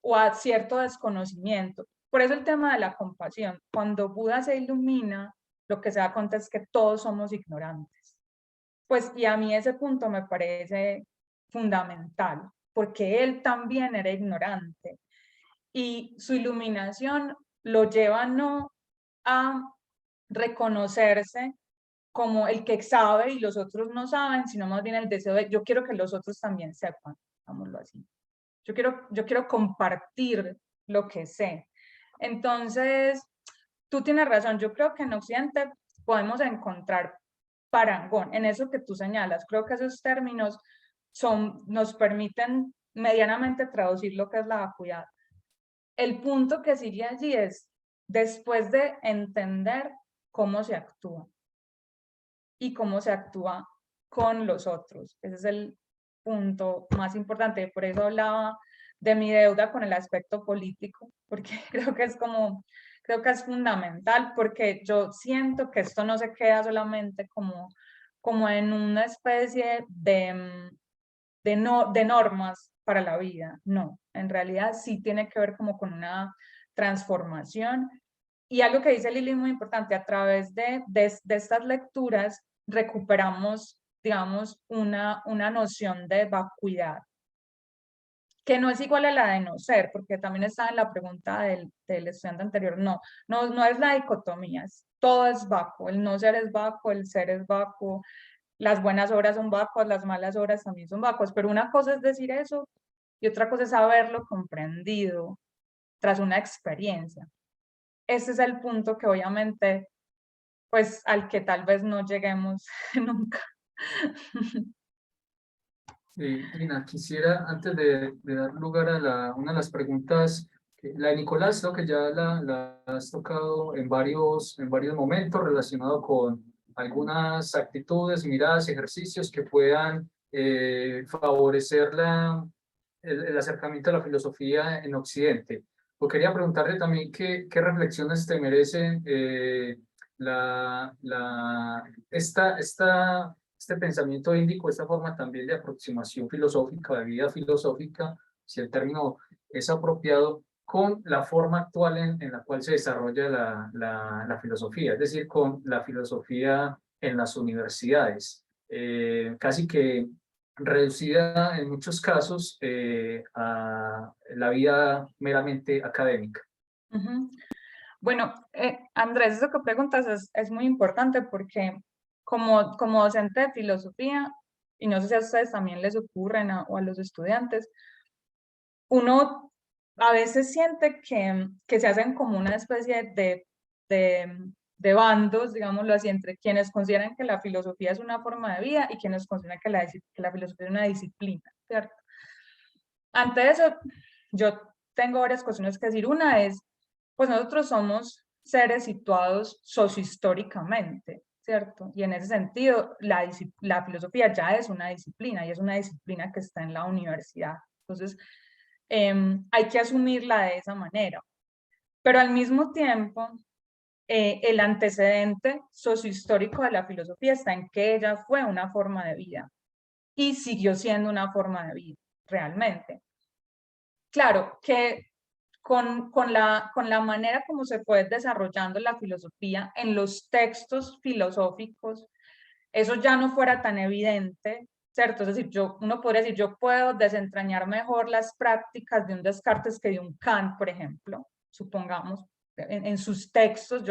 o a cierto desconocimiento. Por eso el tema de la compasión. Cuando Buda se ilumina, lo que se da cuenta es que todos somos ignorantes. Pues, y a mí ese punto me parece fundamental, porque él también era ignorante. Y su iluminación lo lleva no a reconocerse como el que sabe y los otros no saben, sino más bien el deseo de yo quiero que los otros también sepan, digámoslo así. Yo quiero compartir lo que sé. Entonces, tú tienes razón, yo creo que en Occidente podemos encontrar parangón en eso que tú señalas. Creo que esos términos nos permiten medianamente traducir lo que es la vacuidad, el punto que sigue allí es, después de entender cómo se actúa y cómo se actúa con los otros. Ese es el punto más importante. Por eso hablaba de mi deuda con el aspecto político, porque creo que es fundamental, porque yo siento que esto no se queda solamente como en una especie de normas para la vida. No, en realidad sí tiene que ver como con una transformación. Y algo que dice Lili muy importante, a través de estas lecturas recuperamos, digamos, una noción de vacuidad, que no es igual a la de no ser, porque también está en la pregunta del estudiante anterior. No es la dicotomía, todo es vacuo, el no ser es vacuo, el ser es vacuo, las buenas obras son vacuas, las malas obras también son vacuas, pero una cosa es decir eso y otra cosa es haberlo comprendido tras una experiencia. Ese es el punto que obviamente, pues al que tal vez no lleguemos nunca. Lina, quisiera, antes de dar lugar a una de las preguntas, la de Nicolás, ¿no? Que ya la has tocado en varios momentos relacionado con algunas actitudes, miradas, ejercicios que puedan favorecer el acercamiento a la filosofía en Occidente. Pues quería preguntarle también qué reflexiones te merecen este pensamiento índico, esta forma también de aproximación filosófica, de vida filosófica, si el término es apropiado, con la forma actual en la cual se desarrolla la filosofía, es decir, con la filosofía en las universidades, casi que reducida en muchos casos a la vida meramente académica. Bueno, Andrés, eso que preguntas es muy importante porque como docente de filosofía, y no sé si a ustedes también les ocurren o a los estudiantes, uno a veces siente que se hacen como una especie de bandos, digámoslo así, entre quienes consideran que la filosofía es una forma de vida y quienes consideran que la filosofía es una disciplina, ¿cierto? Ante eso, yo tengo varias cuestiones que decir. Una es, pues nosotros somos seres situados sociohistóricamente, ¿cierto? Y en ese sentido, la filosofía ya es una disciplina y es una disciplina que está en la universidad. Entonces, hay que asumirla de esa manera. Pero al mismo tiempo, el antecedente sociohistórico de la filosofía está en que ella fue una forma de vida y siguió siendo una forma de vida, realmente. Claro, que con la manera como se fue desarrollando la filosofía en los textos filosóficos, eso ya no fuera tan evidente, ¿cierto? Es decir, uno podría decir, yo puedo desentrañar mejor las prácticas de un Descartes que de un Kant, por ejemplo, supongamos, en sus textos, si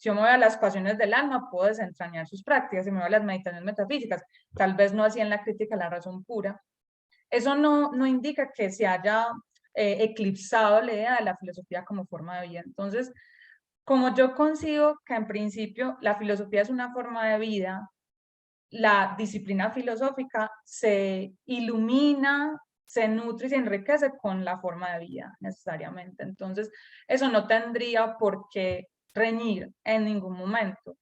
yo me voy a las pasiones del alma, puedo desentrañar sus prácticas, si me voy a las meditaciones metafísicas, tal vez no así en la crítica a la razón pura. Eso no indica que se haya eclipsado la idea de la filosofía como forma de vida. Entonces, como yo consigo que en principio la filosofía es una forma de vida, la disciplina filosófica se ilumina, se nutre y se enriquece con la forma de vida necesariamente. Entonces, eso no tendría por qué reñir en ningún momento.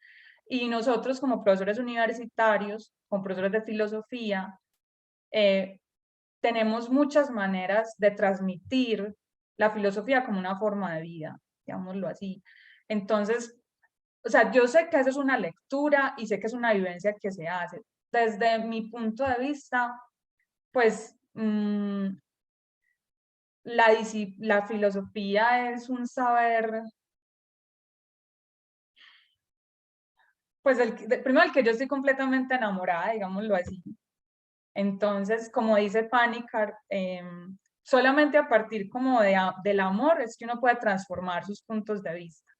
Y nosotros como profesores universitarios, como profesores de filosofía, tenemos muchas maneras de transmitir la filosofía como una forma de vida, digámoslo así. Entonces, o sea, yo sé que eso es una lectura y sé que es una vivencia que se hace. Desde mi punto de vista, pues la filosofía es un saber, pues primero el que yo estoy completamente enamorada, digámoslo así. Entonces, como dice Panikkar, solamente a partir como del amor es que uno puede transformar sus puntos de vista.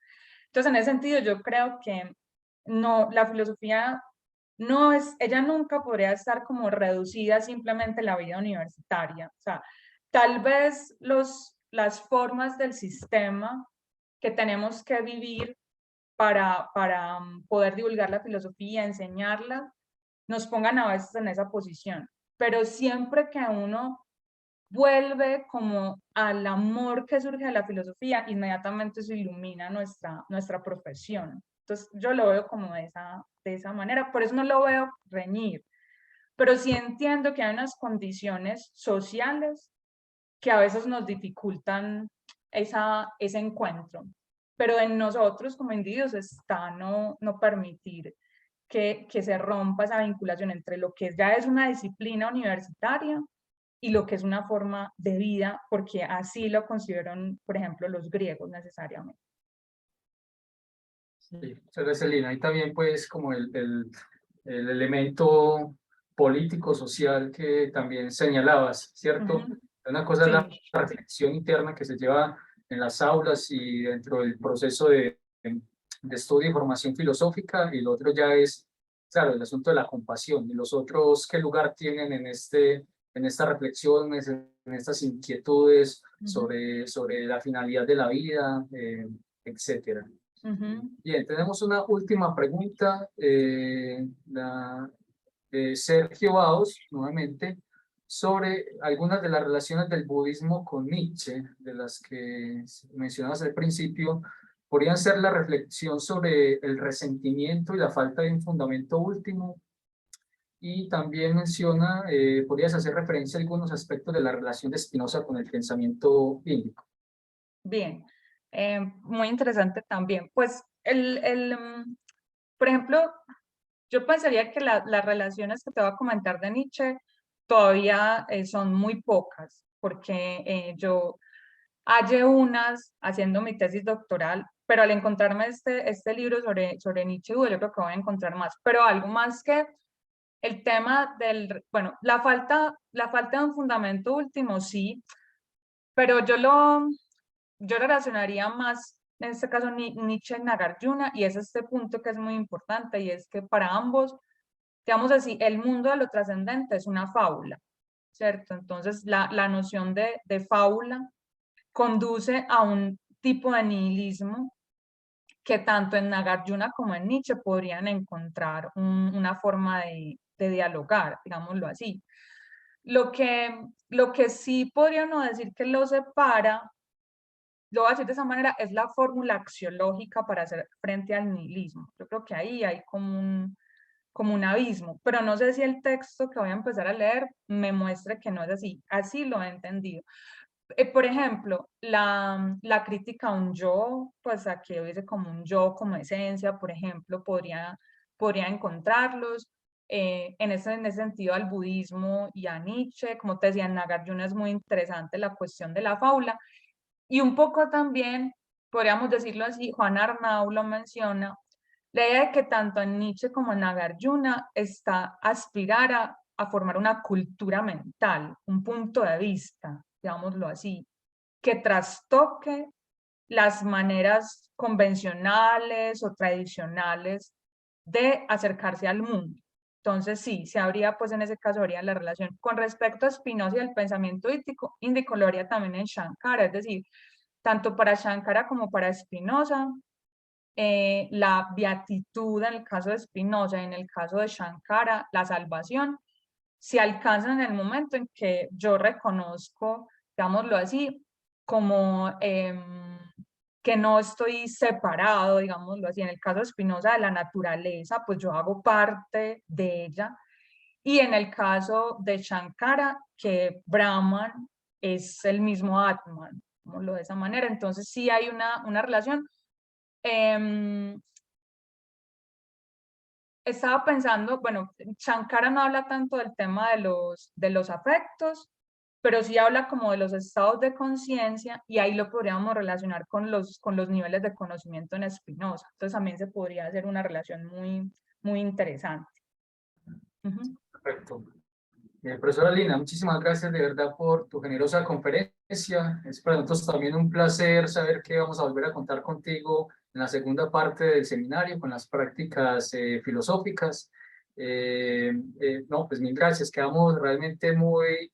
Entonces, en ese sentido, yo creo que no, la filosofía ella nunca podría estar como reducida simplemente a la vida universitaria. O sea, tal vez las formas del sistema que tenemos que vivir para poder divulgar la filosofía, enseñarla, nos pongan a veces en esa posición. Pero siempre que uno vuelve como al amor que surge de la filosofía, inmediatamente eso ilumina nuestra profesión. Entonces yo lo veo como de esa manera, por eso no lo veo reñir, pero sí entiendo que hay unas condiciones sociales que a veces nos dificultan ese encuentro, pero en nosotros como individuos está no permitir que se rompa esa vinculación entre lo que ya es una disciplina universitaria y lo que es una forma de vida, porque así lo consideran, por ejemplo, los griegos necesariamente. Sí, muchas gracias, Lina. Ahí también pues como el elemento político, social que también señalabas, ¿cierto? Una cosa es la Sí. reflexión interna que se lleva en las aulas y dentro del proceso de estudio y formación filosófica, y lo otro ya es, claro, el asunto de la compasión. ¿Y los otros qué lugar tienen en esta reflexión, en estas inquietudes sobre la finalidad de la vida, etcétera? Bien, tenemos una última pregunta, de Sergio Baos, nuevamente, sobre algunas de las relaciones del budismo con Nietzsche, de las que mencionabas al principio. Podrían ser la reflexión sobre el resentimiento y la falta de un fundamento último, y también menciona, podrías hacer referencia a algunos aspectos de la relación de Spinoza con el pensamiento índico. Bien, muy interesante también. Pues, por ejemplo, yo pensaría que las relaciones que te voy a comentar de Nietzsche todavía son muy pocas, porque yo hallé unas haciendo mi tesis doctoral, pero al encontrarme este libro sobre Nietzsche, yo creo que voy a encontrar más, pero algo más que el tema bueno, la falta de un fundamento último, sí, pero yo relacionaría más, en este caso, Nietzsche y Nagarjuna, y es este punto que es muy importante, y es que para ambos, digamos así, el mundo de lo trascendente es una fábula, ¿cierto? Entonces, la noción de fábula conduce a un tipo de nihilismo que tanto en Nagarjuna como en Nietzsche podrían encontrar una forma de dialogar, digámoslo así. Lo que sí podríamos decir que lo separa, lo voy a decir de esa manera, es la fórmula axiológica para hacer frente al nihilismo. Yo creo que ahí hay como un abismo, pero no sé si el texto que voy a empezar a leer me muestre que no es así. Así lo he entendido. Por ejemplo, la crítica a un yo, pues a que hubiese como un yo como esencia, por ejemplo, podría encontrarlos. En ese sentido al budismo y a Nietzsche, como te decía, en Nagarjuna es muy interesante la cuestión de la fábula. Y un poco también, podríamos decirlo así, Juan Arnau lo menciona, la idea de que tanto en Nietzsche como en Nagarjuna está aspirar a formar una cultura mental, un punto de vista, digámoslo así, que trastoque las maneras convencionales o tradicionales de acercarse al mundo. Entonces sí, se habría, pues en ese caso habría la relación. Con respecto a Spinoza y el pensamiento índico, lo haría también en Shankara, es decir, tanto para Shankara como para Spinoza, la beatitud en el caso de Spinoza y en el caso de Shankara, la salvación, se alcanza en el momento en que yo reconozco, digámoslo así, como que no estoy separado, digámoslo así. En el caso de Spinoza, de la naturaleza, pues yo hago parte de ella. Y en el caso de Shankara, que Brahman es el mismo Atman, digámoslo de esa manera. Entonces sí hay una relación. Estaba pensando, bueno, Shankara no habla tanto del tema de los afectos, pero sí habla como de los estados de conciencia, y ahí lo podríamos relacionar con los niveles de conocimiento en Spinoza. Entonces también se podría hacer una relación muy interesante. Perfecto. Profesora Lina, muchísimas gracias de verdad por tu generosa conferencia. Es para nosotros también un placer saber que vamos a volver a contar contigo en la segunda parte del seminario con las prácticas filosóficas. No, pues mil gracias. Quedamos realmente muy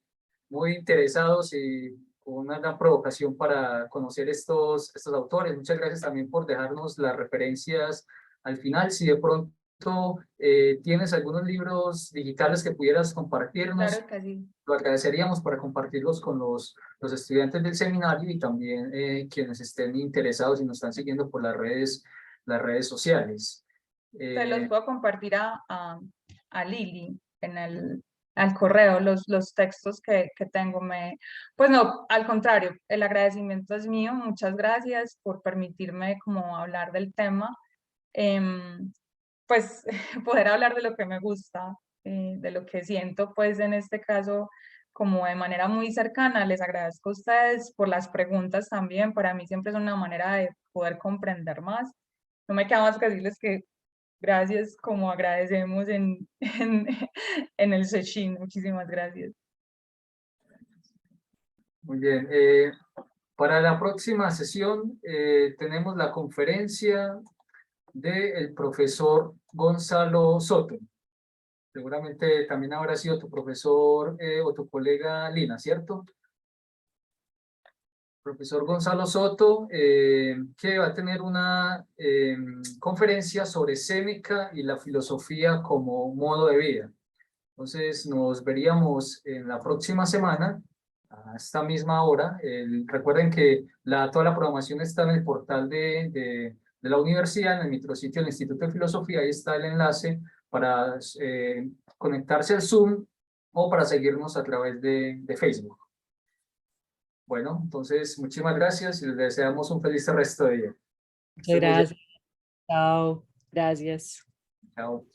interesados y con una gran provocación para conocer estos autores. Muchas gracias también por dejarnos las referencias al final. Si de pronto ¿tienes algunos libros digitales que pudieras compartirnos? Claro que sí. Lo agradeceríamos para compartirlos con los estudiantes del seminario y también quienes estén interesados y nos están siguiendo por las redes sociales. Se los puedo compartir a Lili al correo, los textos que tengo. Pues no, al contrario, el agradecimiento es mío. Muchas gracias por permitirme como hablar del tema. Pues poder hablar de lo que me gusta, de lo que siento, pues en este caso, como de manera muy cercana. Les agradezco a ustedes por las preguntas también. Para mí siempre es una manera de poder comprender más. No me queda más que decirles que gracias, como agradecemos en el Sechín. Muchísimas gracias. Muy bien. Para la próxima sesión tenemos la conferencia del profesor Gonzalo Soto. Seguramente también habrá sido tu profesor o tu colega Lina, ¿cierto? Profesor Gonzalo Soto, que va a tener una conferencia sobre Séneca y la filosofía como modo de vida. Entonces nos veríamos en la próxima semana a esta misma hora. Recuerden que toda la programación está en el portal de la universidad, en el micrositio del Instituto de Filosofía. Ahí está el enlace para conectarse al Zoom o para seguirnos a través de Facebook. Bueno, entonces muchísimas gracias y les deseamos un feliz resto de día. Muchas gracias. Chao. Gracias. Chao.